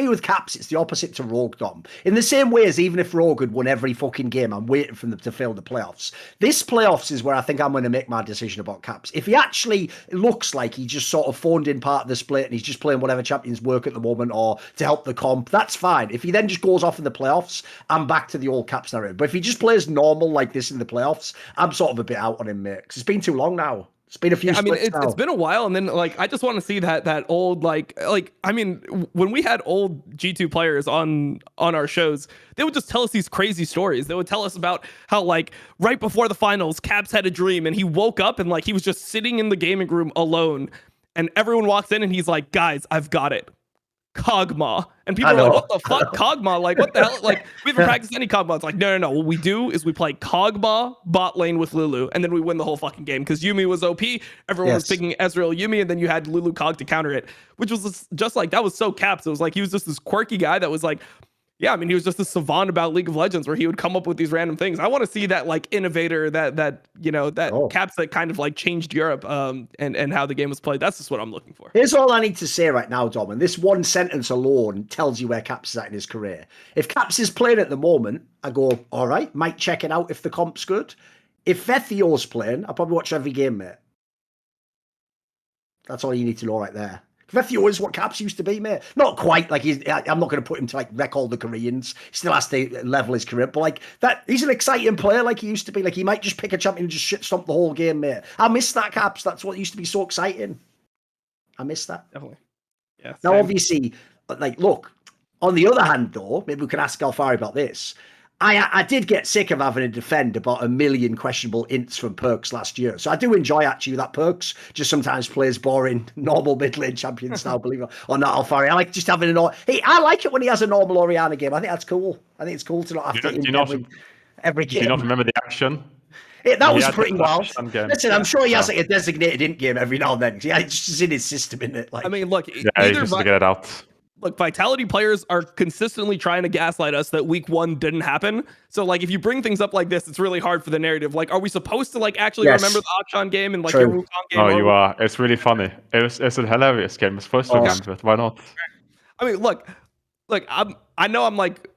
with Caps, it's the opposite to Rogue, Dom. In the same way as even if Rogue had won every fucking game, I'm waiting for them to fill the playoffs. This playoffs is where I think I'm going to make my decision about Caps. If he actually looks like he just sort of phoned in part of the split and he's just playing whatever champions work at the moment or to help the comp, that's fine. If he then just goes off in the playoffs, I'm back to the old Caps narrative. But if he just plays normal like this in the playoffs, I'm sort of a bit out on him, mate. 'Cause it's been too long now. It's been a few. It's been a while, and then like I just want to see that old when we had old G2 players on our shows, they would just tell us these crazy stories. They would tell us about how like right before the finals, Caps had a dream, and he woke up and like he was just sitting in the gaming room alone, and everyone walks in and he's like, guys, I've got it. Kog'Maw. And people are like, what the fuck? Kog'Maw? Like, what the hell? Like, we haven't practiced any Kog'Maw. It's like, no. What we do is we play Kog'Maw bot lane with Lulu, and then we win the whole fucking game. Because Yuumi was OP, everyone was picking Ezreal Yuumi, and then you had Lulu Kog to counter it, which was just like, that was so caps. It was like, he was just this quirky guy that was like, yeah, I mean, he was just a savant about League of Legends where he would come up with these random things. I want to see that like innovator, that caps that kind of like changed Europe and how the game was played. That's just what I'm looking for. Here's all I need to say right now, Dom, and this one sentence alone tells you where Caps is at in his career. If Caps is playing at the moment, I go, all right, might check it out if the comp's good. If Vethio's playing, I'll probably watch every game, mate. That's all you need to know right there. Vethio is what Caps used to be, mate. Not quite like I'm not going to put him to like wreck all the Koreans. He still has to level his career, but like that, he's an exciting player like he used to be. Like he might just pick a champion and just shit stomp the whole game, mate. I miss that, Caps. That's what used to be so exciting. I miss that. Definitely. Yeah. Now, obviously, like, look. On the other hand, though, maybe we can ask Alphari about this. I did get sick of having to defend about a million questionable ints from Perkz last year. So I do enjoy actually that Perkz just sometimes plays boring, normal mid lane champion style, believe it or not, Alphari. I like just having I like it when he has a normal Orianna game. I think that's cool. I think it's cool to not have to every game. Do you not remember the action? That was pretty wild. Listen, I'm sure he has like a designated int game every now and then. Yeah, it's just in his system, isn't it? Like, I mean, look, he just to get it out. Look, Vitality players are consistently trying to gaslight us that week one didn't happen. So, like, if you bring things up like this, it's really hard for the narrative. Like, are we supposed to like actually remember the Akshan game and like your Wukong game? No, you are. It's really funny. It's a hilarious game. It's supposed to remember it. Why not? I mean, look, I know I'm like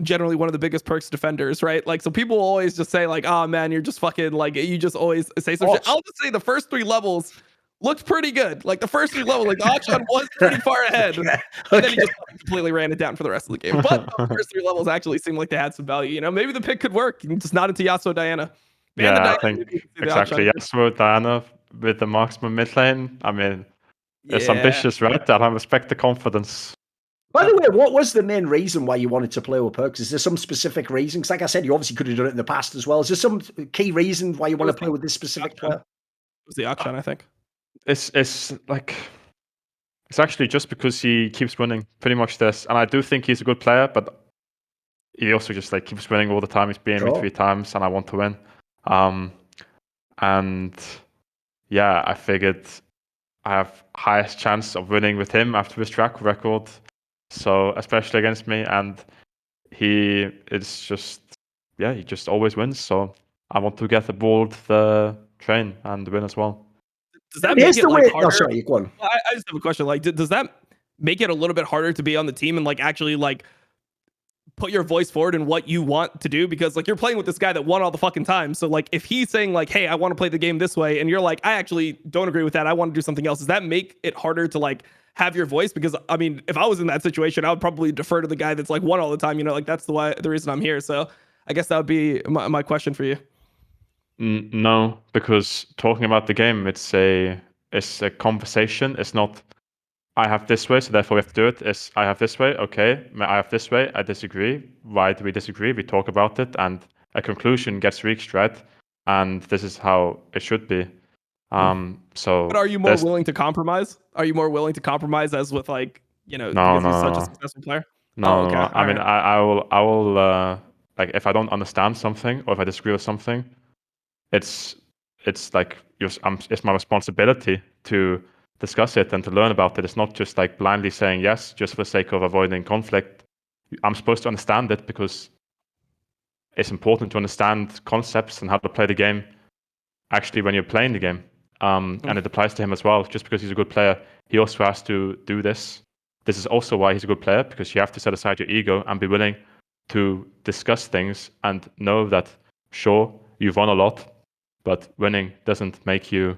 generally one of the biggest Perkz defenders, right? Like, so people always just say like, oh man, you're just fucking like, you just always say some shit. I'll just say the first 3 levels looked pretty good. Like the first 3 levels, like the Akshan was pretty far ahead. And then he just completely ran it down for the rest of the game. But the first 3 levels actually seemed like they had some value. You know, maybe the pick could work. You can just nod it to Yasuo Diana. I think exactly. Yasuo Diana with the marksman mid lane. I mean, it's ambitious, right? And I respect the confidence. By the way, what was the main reason why you wanted to play with Perkz? Is there some specific reason? Because like I said, you obviously could have done it in the past as well. Is there some key reason why you want to play with this specific player? It was the Akshan, I think. It's like it's actually just because he keeps winning pretty much this, and I do think he's a good player, but he also just like keeps winning all the time. He's beaten me 3 times, and I want to win. And yeah, I figured I have highest chance of winning with him after his track record. So especially against me, and he just always wins. So I want to get aboard the train and win as well. Does that make it like harder? I just have a question. Like, does that make it a little bit harder to be on the team and like actually like put your voice forward in what you want to do? Because like you're playing with this guy that won all the fucking time. So like if he's saying like, hey, I want to play the game this way, and you're like, I actually don't agree with that, I want to do something else. Does that make it harder to like have your voice? Because I mean, if I was in that situation, I would probably defer to the guy that's like won all the time. You know, like that's the reason I'm here. So I guess that would be my question for you. No, because talking about the game, it's a conversation. It's not I have this way, so therefore we have to do it. It's I have this way, okay. I have this way, I disagree. Why do we disagree? We talk about it, and a conclusion gets reached, right? And this is how it should be. So. But are you more willing to compromise? Are you more willing to compromise as with like because he's such a successful player? No, okay. I mean, I will like if I don't understand something or if I disagree with something, it's like it's my responsibility to discuss it and to learn about it. It's not just like blindly saying yes just for the sake of avoiding conflict. I'm supposed to understand it because it's important to understand concepts and how to play the game actually when you're playing the game. And it applies to him as well. Just because he's a good player, he also has to do this. This is also why he's a good player, because you have to set aside your ego and be willing to discuss things and know that, sure, you've won a lot, but winning doesn't make you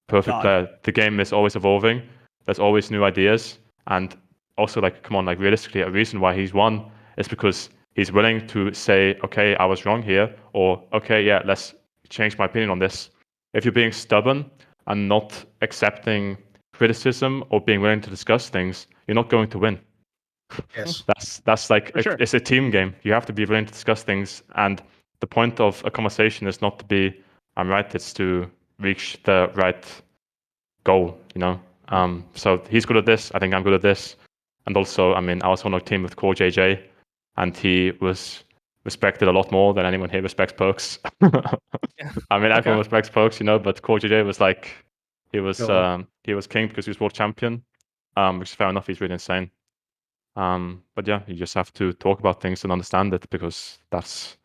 perfect player. The game is always evolving. There's always new ideas. And also, like, come on, like, realistically, a reason why he's won is because he's willing to say, okay, I was wrong here, or, okay, yeah, let's change my opinion on this. If you're being stubborn and not accepting criticism or being willing to discuss things, you're not going to win. Yes. That's like, it's a team game. You have to be willing to discuss things. And the point of a conversation is not to be, I'm right, it's to reach the right goal, So he's good at this. I think I'm good at this. And also, I mean, I was on a team with Core JJ, and he was respected a lot more than anyone here respects Perkz. I mean, everyone respects Perkz, you know, but Core JJ was like, he was king because he was world champion, which is fair enough. He's really insane. But yeah, you just have to talk about things and understand it, because that's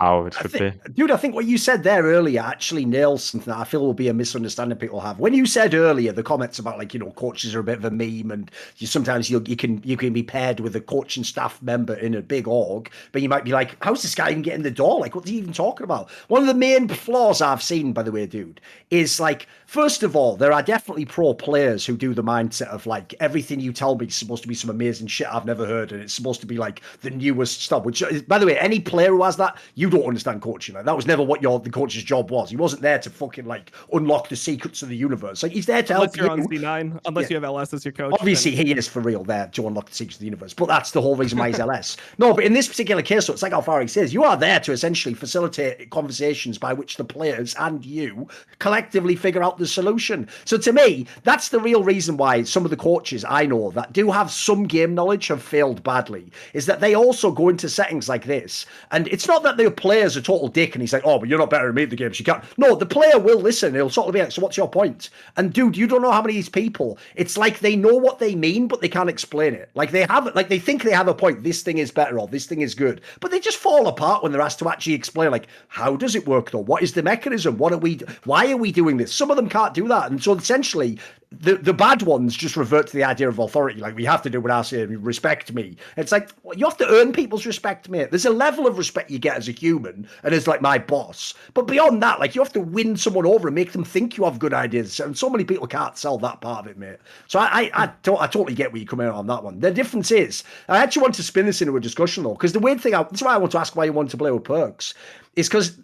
how it should be. Dude, I think what you said there earlier actually nails something that I feel will be a misunderstanding people have. When you said earlier the comments about, like, you know, coaches are a bit of a meme, and sometimes you can be paired with a coaching staff member in a big org, but you might be like, how's this guy even getting the door? Like, what's he even talking about? One of the main flaws I've seen, by the way, dude, is like, first of all, there are definitely pro players who do the mindset of like, everything you tell me is supposed to be some amazing shit I've never heard, and it's supposed to be like the newest stuff, which is, by the way, any player who has that, you don't understand coaching. Like, that was never what the coach's job was. He wasn't there to fucking like unlock the secrets of the universe. Like, he's there to help you. Unless you're on C9, unless you have LS as your coach. Obviously, he is for real there to unlock the secrets of the universe, but that's the whole reason why he's LS. No, but in this particular case, so it's like Alphari says, you are there to essentially facilitate conversations by which the players and you collectively figure out the solution. So to me, that's the real reason why some of the coaches I know that do have some game knowledge have failed badly, is that they also go into settings like this, and it's not that the player's a total dick and he's like, oh, but you're not better than me at the games, you can't. No, the player will listen. He'll sort of be like, so what's your point? And dude, you don't know how many of these people, it's like they know what they mean, but they can't explain it. Like, they think they have a point. This thing is better, or this thing is good, but they just fall apart when they're asked to actually explain, like, how does it work though? What is the mechanism? Why are we doing this? Some of them can't do that. And so essentially, the bad ones just revert to the idea of authority. Like, we have to do what I say, respect me. It's like, well, you have to earn people's respect, mate. There's a level of respect you get as a human and as like my boss. But beyond that, like, you have to win someone over and make them think you have good ideas. And so many people can't sell that part of it, mate. So I totally get where you come in on that one. The difference is, I actually want to spin this into a discussion though, because the weird thing, that's why I want to ask why you want to play with Perkz, is because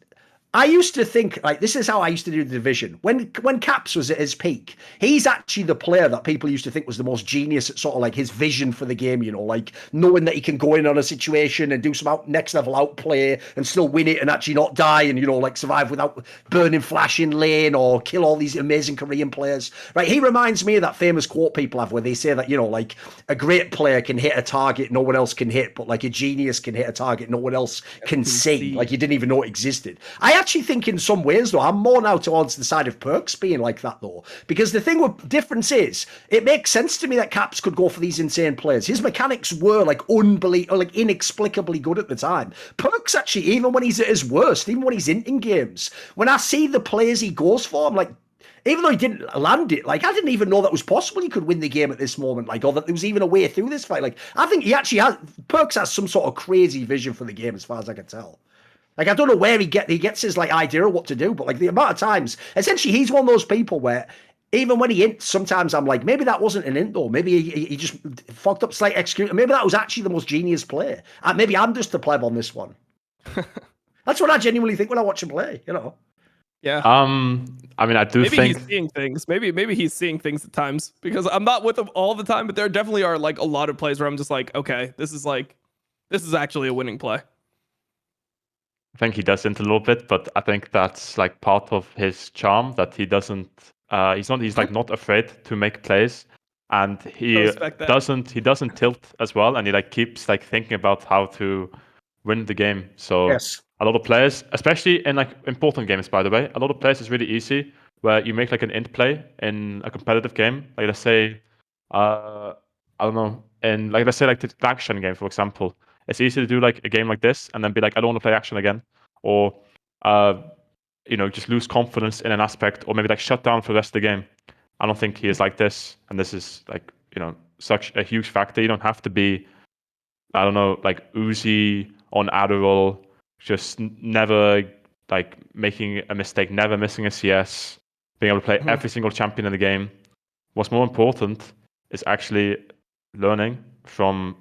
I used to think, like, this is how I used to do the division. When Caps was at his peak, he's actually the player that people used to think was the most genius at sort of like his vision for the game, you know, like knowing that he can go in on a situation and do some next level outplay and still win it and actually not die and, you know, like survive without burning flash in lane or kill all these amazing Korean players, right? He reminds me of that famous quote people have where they say that, you know, like a great player can hit a target no one else can hit, but like a genius can hit a target no one else can see. Like, you didn't even know it existed. I actually think in some ways though, I'm more now towards the side of Perkz being like that though, because the thing with difference is, it makes sense to me that Caps could go for these insane players. His mechanics were like unbelievable, like inexplicably good at the time. Perkz actually, even when he's at his worst, even when he's in games, when I see the players he goes for, I'm like, even though he didn't land it, like, I didn't even know that was possible. He could win the game at this moment, like, or that there was even a way through this fight. Like, I think he actually has, Perkz has some sort of crazy vision for the game as far as I can tell. Like, I don't know where he gets his like idea of what to do, but like the amount of times, essentially, he's one of those people where even when he hints, sometimes I'm like, maybe that wasn't an hint though. Maybe he just fucked up slight execution. Maybe that was actually the most genius play. Maybe I'm just the pleb on this one. That's what I genuinely think when I watch him play, you know. Yeah. I mean, I do maybe think he's seeing things. Maybe he's seeing things at times, because I'm not with him all the time, but there definitely are like a lot of plays where I'm just like, okay, this is actually a winning play. I think he does it a little bit, but I think that's like part of his charm, that he doesn't. He's like not afraid to make plays, and he doesn't tilt as well, and he like keeps like thinking about how to win the game. So yes, a lot of players, especially in like important games, by the way, a lot of players is really easy where you make like an int play in a competitive game. Like, let's say, I don't know, in like, let's say like the action game, for example. It's easy to do like a game like this and then be like, I don't want to play action again, or you know, just lose confidence in an aspect, or maybe like shut down for the rest of the game. I don't think he is like this, and this is like, you know, such a huge factor. You don't have to be, I don't know, like Uzi on Adderall, just never like making a mistake, never missing a CS, being able to play every single champion in the game. What's more important is actually learning from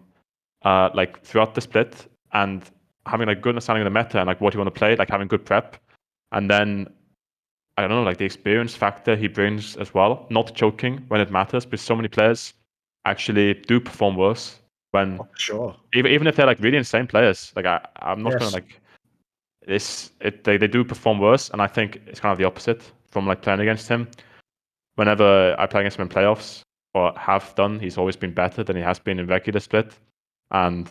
like throughout the split and having like good understanding of the meta and like what you want to play, like having good prep, and then I don't know, like the experience factor he brings as well, not choking when it matters, because so many players actually do perform worse when sure, even if they're like really insane players. Like I'm not gonna like this. They do perform worse, and I think it's kind of the opposite from like playing against him. whenever I play against him in playoffs or have done, he's always been better than he has been in regular split. And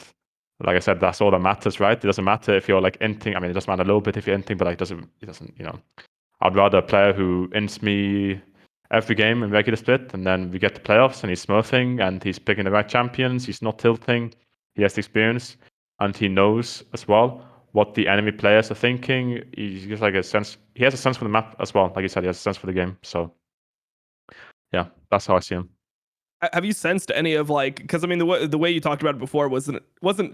like I said, that's all that matters, right? It doesn't matter if you're like inting. I mean, it doesn't matter a little bit if you're inting, but like it doesn't, you know. I'd rather a player who ints me every game in regular split, and then we get to playoffs and he's smurfing and he's picking the right champions, he's not tilting, he has the experience, and he knows as well what the enemy players are thinking. He's just like a sense. He has a sense for the map as well. Like you said, he has a sense for the game. So yeah, that's how I see him. Have you sensed any of like, because I mean the way you talked about it before wasn't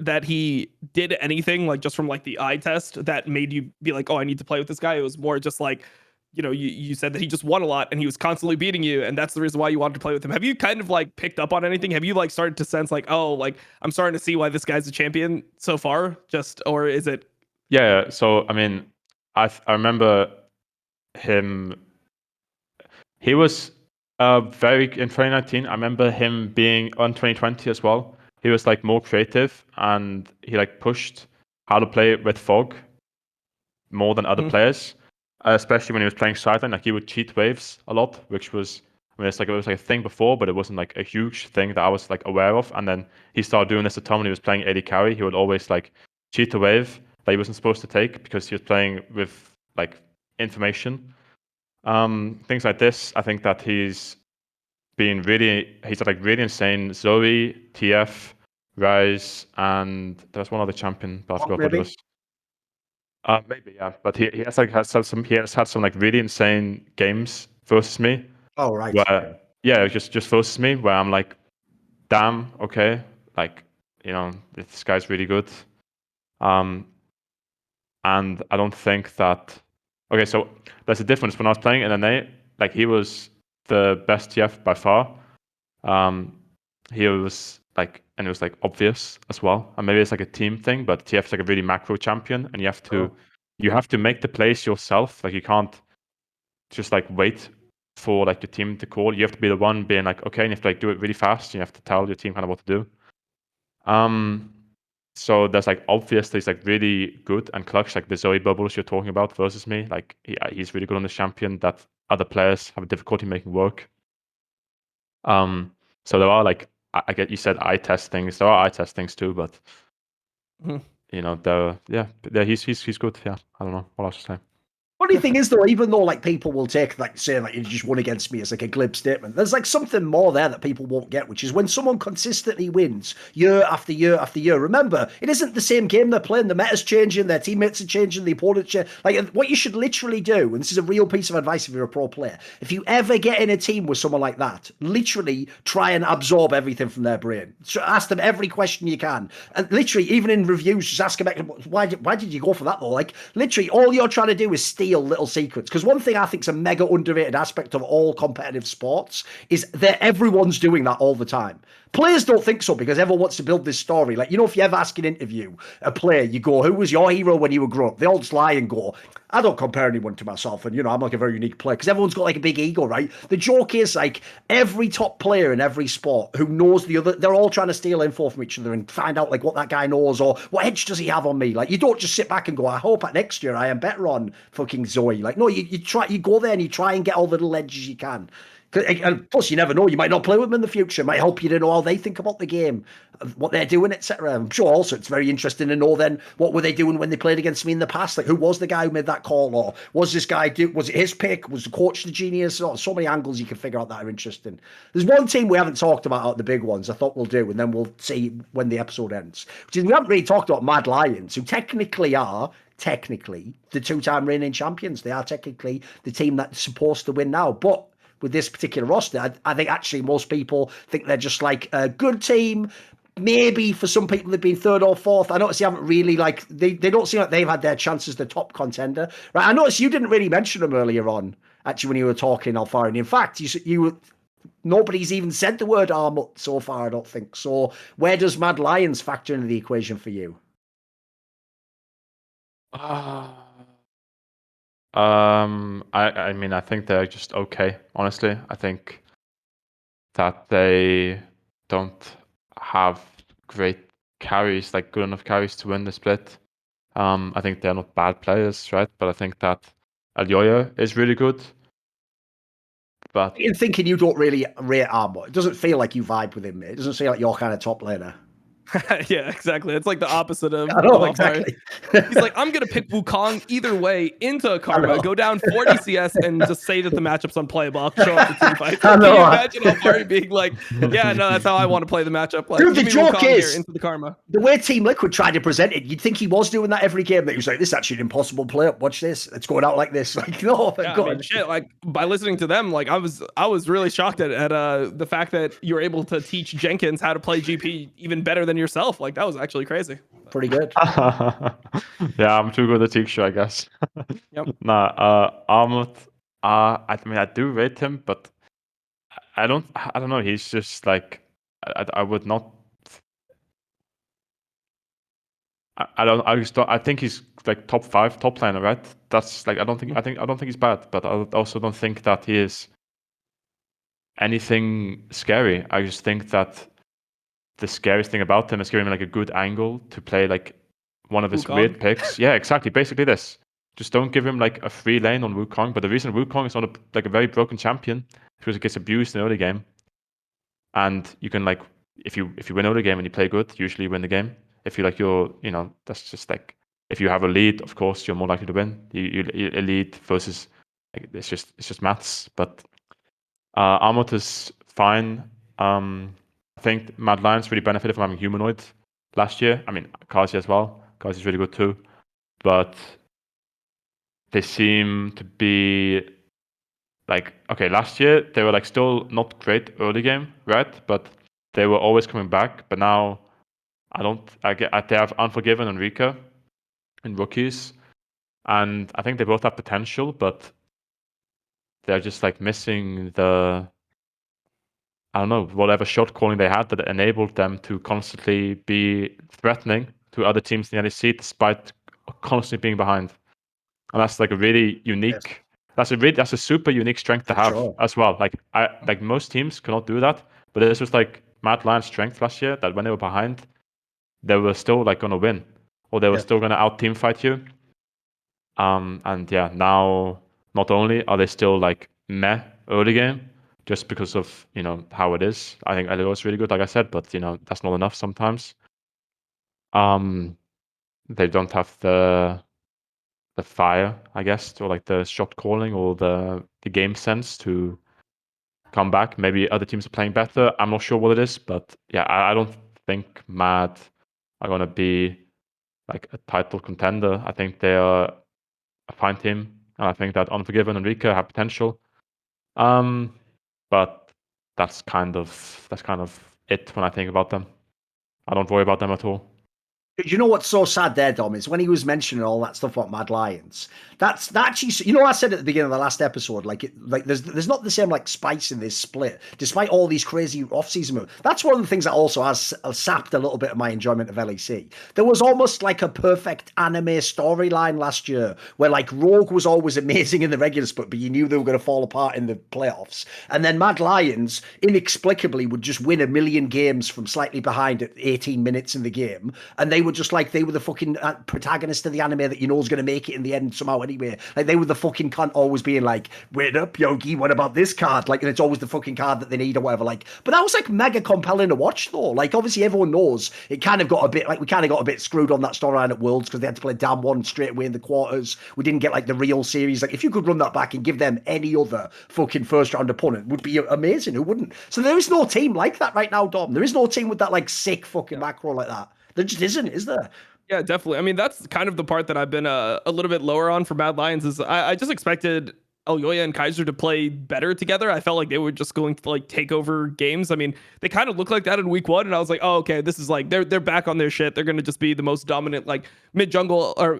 that he did anything like just from like the eye test that made you be like, oh, I need to play with this guy. It was more just like, you know, you said that he just won a lot and he was constantly beating you, and that's the reason why you wanted to play with him. Have you kind of like picked up on anything? Have you like started to sense like, oh, like I'm starting to see why this guy's a champion so far? Just, or is it? Yeah. So I mean, I remember him. He was very in 2019. I remember him being on 2020 as well. He was like more creative and he like pushed how to play with fog more than other players, especially when he was playing sideline. Like he would cheat waves a lot, which was, I mean, it was like a thing before, but it wasn't like a huge thing that I was like aware of. And then he started doing this a ton when he was playing AD carry. He would always like cheat a wave that he wasn't supposed to take because he was playing with like information. Things like this, I think that he's like really insane. Zoe, TF, Rise, and there's one other champion, but I forgot what it was. Maybe, yeah. But he has had some like really insane games versus me. Oh right. Where just versus me, where I'm like, damn, okay, like, you know, this guy's really good. And I don't think that. Okay, so there's a difference. When I was playing NNA, like he was the best TF by far. He was like, and it was like obvious as well. And maybe it's like a team thing, but TF is like a really macro champion, and you have to make the plays yourself. Like you can't just like wait for like your team to call. You have to be the one being like, okay, and you have to like do it really fast. You have to tell your team kind of what to do. So there's like obviously he's like really good and clutch, like the Zoe bubbles you're talking about versus me. Like he's really good on the champion that other players have difficulty making work. So there are like, I get you said eye test things. There are eye test things too, but you know, he's good. Yeah, I don't know what else to say. Funny thing is, though, even though like people will take like say like you just won against me as like a glib statement, there's like something more there that people won't get, which is when someone consistently wins year after year after year. Remember, it isn't the same game they're playing. The meta's changing, their teammates are changing, the opponents change. Like what you should literally do, and this is a real piece of advice if you're a pro player, if you ever get in a team with someone like that, literally try and absorb everything from their brain. So ask them every question you can, and literally even in reviews, just ask them why did you go for that though? Like literally, all you're trying to do is steal little secrets. Because one thing I think is a mega underrated aspect of all competitive sports is that everyone's doing that all the time. Players don't think so because everyone wants to build this story. Like, you know, if you ever ask an interview a player, you go, who was your hero when you were growing up? They all just lie and go, I don't compare anyone to myself. And, you know, I'm like a very unique player because everyone's got like a big ego, right? The joke is like every top player in every sport who knows the other, they're all trying to steal info from each other and find out like what that guy knows or what edge does he have on me. Like, you don't just sit back and go, I hope next year I am better on fucking Zoe. Like, no, you go there and you try and get all the little edges you can. And plus, you never know. You might not play with them in the future. It might help you to know how they think about the game, what they're doing, etc. I'm sure also it's very interesting to know then what were they doing when they played against me in the past. Like, who was the guy who made that call, or was this guy was it his pick? Was the coach the genius? So many angles you can figure out that are interesting. There's one team we haven't talked about out the big ones. I thought we'll do, and then we'll see when the episode ends. Which is we haven't really talked about Mad Lions, who technically are the two-time reigning champions. They are technically the team that's supposed to win now, but with this particular roster, I think actually most people think they're just like a good team. Maybe for some people they've been third or fourth. I notice you haven't really like they don't seem like they've had their chance as the top contender. Right? I noticed you didn't really mention them earlier on, actually, when you were talking Alphari. And in fact, you nobody's even said the word Armut so far, I don't think. So where does Mad Lions factor into the equation for you? I mean, I think they're just okay, honestly. I think that they don't have great carries, like good enough carries to win the split. I think they're not bad players, right? But I think that Alyoya is really good. But in thinking you don't really rate Armor, it doesn't feel like you vibe with him, mate. It doesn't feel like you're kind of top laner. Yeah, exactly. It's like the opposite of I know, like exactly. He's like, I'm gonna pick Wukong either way into Karma, go down 40 CS, and just say that the matchup's unplayable. I'll show up to team fights. I Like, know. can you imagine Alphari being like, yeah, no, that's how I want to play the matchup. Like, Dude, the give me joke Wukong is here into the Karma. the way Team Liquid tried to present it. You'd think he was doing that every game. That he was like, "This is actually an impossible play up. Watch this. It's going out like this." Like, no, thank Yeah, God. I mean, shit. Like by listening to them, like I was really shocked at the fact that you were able to teach Jenkins how to play GP even better than yourself. Like that was actually crazy. Pretty good. yeah, I'm too good at teacher, I guess. Yep. Nah, Armut, I mean, I do rate him, but I don't know. He's just like, I would not. I think he's like top 5 top laner, right? That's like I don't think he's bad, but I also don't think that he is anything scary. I just think that the scariest thing about him is giving him like a good angle to play like one of his Wukong? weird picks. Yeah, exactly. Basically this. Just don't give him like a free lane on Wukong. But the reason Wukong is not like a very broken champion is because it gets abused in early game. And you can like if you win early game and you play good, usually you win the game. If you like that's just like if you have a lead, of course you're more likely to win. You a lead versus like it's just maths. But Armut is fine. I think Mad Lions really benefited from having Humanoid last year. I mean, Kazi as well. Kazi is really good too. But they seem to be like, okay, last year they were like still not great early game, right? But they were always coming back. But now they have Unforgiven and Rika in rookies. And I think they both have potential, but they're just like missing I don't know, whatever shot calling they had that enabled them to constantly be threatening to other teams in the NEC despite constantly being behind. And that's like a really unique, that's a super unique strength to have as well. Like most teams cannot do that, but this was like Mad Lion's strength last year that when they were behind, they were still like gonna win, or they were still gonna out team fight you. And yeah, now not only are they still like meh early game, just because of how it is. I think Elio is really good, like I said, but that's not enough sometimes. They don't have the fire, I guess, or like the shot calling or the game sense to come back. Maybe other teams are playing better. I'm not sure what it is, but yeah, I don't think Mad are gonna be like a title contender. I think they are a fine team, and I think that Unforgiven and Rika have potential. But that's kind of it when I think about them. I don't worry about them at all. You know what's so sad there, Dom, is when he was mentioning all that stuff about Mad Lions. That actually, I said at the beginning of the last episode, like there's not the same like spice in this split, despite all these crazy off-season moves. That's one of the things that also has sapped a little bit of my enjoyment of LEC. There was almost like a perfect anime storyline last year, where like Rogue was always amazing in the regular split, but you knew they were going to fall apart in the playoffs. And then Mad Lions inexplicably would just win 1 million games from slightly behind at 18 minutes in the game, and they were just like they were the fucking protagonist of the anime that is going to make it in the end somehow anyway. Like they were the fucking cunt always being like, wait up, Yogi, what about this card? Like, and it's always the fucking card that they need or whatever. Like, but that was like mega compelling to watch though. Like, obviously everyone knows it kind of got a bit like we kind of got a bit screwed on that storyline at Worlds because they had to play Damn One straight away in the quarters. We didn't get like the real series. Like, if you could run that back and give them any other fucking first round opponent, would be amazing. Who wouldn't? So there is no team like that right now, Dom. There is no team with that like sick fucking macro like that. There just isn't, is there? Yeah, definitely. I mean, that's kind of the part that I've been a little bit lower on for Mad Lions is I just expected Elyoya and Kaiser to play better together. I felt like they were just going to like take over games. I mean, they kind of look like that in week 1, and I was like, oh, okay, this is like they're back on their shit. They're going to just be the most dominant like mid jungle or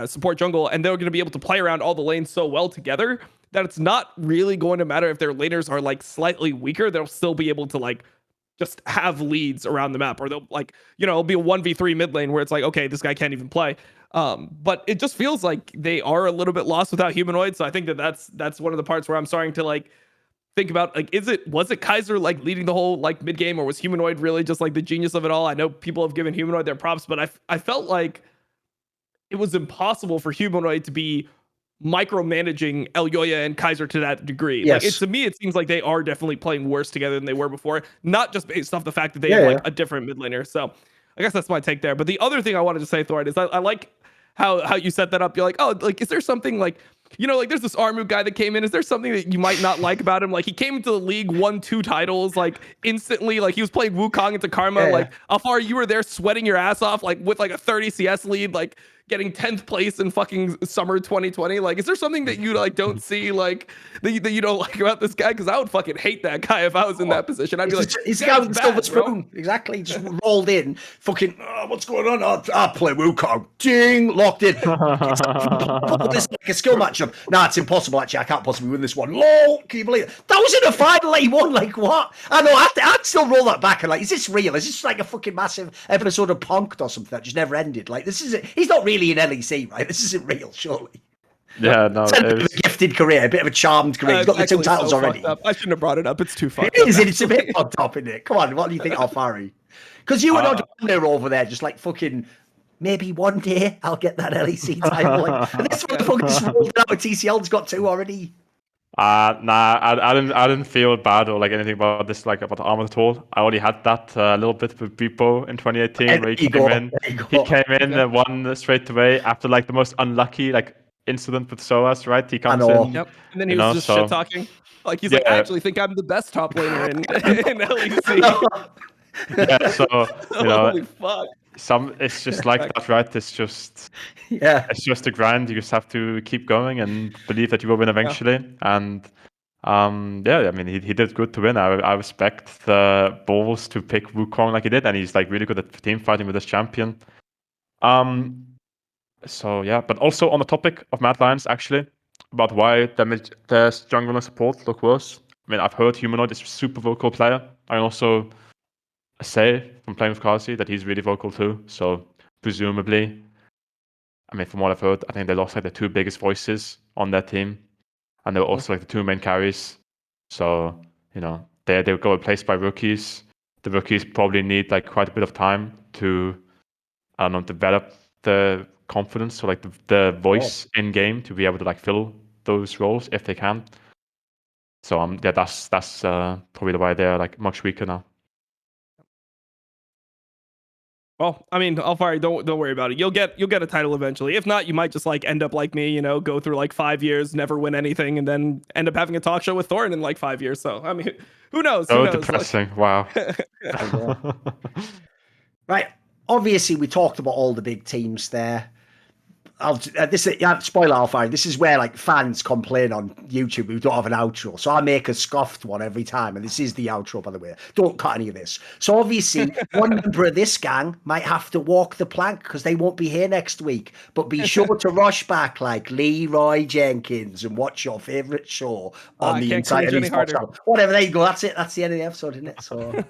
support jungle, and they're going to be able to play around all the lanes so well together that it's not really going to matter if their laners are like slightly weaker. They'll still be able to like just have leads around the map, or they'll like, it'll be a 1v3 mid lane where it's like, okay, this guy can't even play. But it just feels like they are a little bit lost without Humanoid. So I think that's one of the parts where I'm starting to like think about like, was it Kaiser like leading the whole like mid game, or was Humanoid really just like the genius of it all? I know people have given Humanoid their props, but I felt like it was impossible for Humanoid to be micromanaging Elyoya and Kaiser to that degree. Yes. Like to me, it seems like they are definitely playing worse together than they were before, not just based off the fact that they have like a different mid laner. So I guess that's my take there. But the other thing I wanted to say, Thorin, is I like how you set that up. You're like, oh, like, is there something like, you know, like there's this Armu guy that came in. Is there something that you might not like about him? Like he came into the league, won 2 titles, like instantly, like he was playing Wukong into Karma. Like Alphari, you were there sweating your ass off, like with like a 30 CS lead, like getting 10th place in fucking summer 2020. Like, is there something that you like don't see like that you don't like about this guy? Because I would fucking hate that guy if I was in that position. I'd be like, he's the guy with the silver spoon. Exactly. Just rolled in. Fucking, what's going on? I'll play Wukong. Ding, locked in. It's like a skill matchup. Nah, it's impossible. Actually, I can't possibly win this one. Lol. Can you believe it? That was in a final. He won. Like what? I know. I'd still roll that back and like, is this real? Is this like a fucking massive episode of Punk'd or something that just never ended? Like this is it. He's not really in LEC, right? This isn't real, surely. Yeah, no. It's a bit of a gifted career, a bit of a charmed career. He's got the 2 titles already. I shouldn't have brought it up. It's too fucked up. It's a bit fucked up, isn't it? Come on, what do you think, Alphari? Because you and Duncan are over there, just like fucking. Maybe one day I'll get that LEC title. Like, and this motherfucker just rolled out with TCL's got 2 already. Nah, I didn't feel bad or like anything about this, like about the armor at all. I already had that a little bit with Bipo in 2018, where he came in and won straight away after like the most unlucky like incident with SOAS, right? He comes in, and then he was just shit talking. Like he's like, I actually think I'm the best top laner in LEC. Yeah, so holy fuck. It's just like that, right? It's just it's just a grind. You just have to keep going and believe that you will win eventually. And I mean he did good to win. I respect the balls to pick Wukong like he did, and he's like really good at team fighting with this champion. So yeah, but also on the topic of Mad Lions, actually, about why the jungle and support look worse. I mean, I've heard Humanoid is a super vocal player. I also say from playing with Kasi that he's really vocal too. So presumably, I mean, from what I've heard, I think they lost like the 2 biggest voices on their team, and they were also like the 2 main carries. So they were replaced by rookies. The rookies probably need like quite a bit of time to, I don't know, develop the confidence or like the voice in game to be able to like fill those roles if they can. So that's probably why they're like much weaker now. Well, I mean, Alphari, don't worry about it. You'll get a title eventually. If not, you might just like end up like me, go through like 5 years, never win anything, and then end up having a talk show with Thorin in like 5 years. So I mean, who knows? So depressing. Wow. Right. Obviously, we talked about all the big teams there. Spoiler Alphari. This is where like fans complain on YouTube who don't have an outro. So I make a scoffed one every time, and this is the outro, by the way. Don't cut any of this. So obviously, one member of this gang might have to walk the plank because they won't be here next week. But be sure to rush back like Leroy Jenkins and watch your favorite show on the entire Esports channel. Whatever. There you go. That's it. That's the end of the episode, isn't it? So.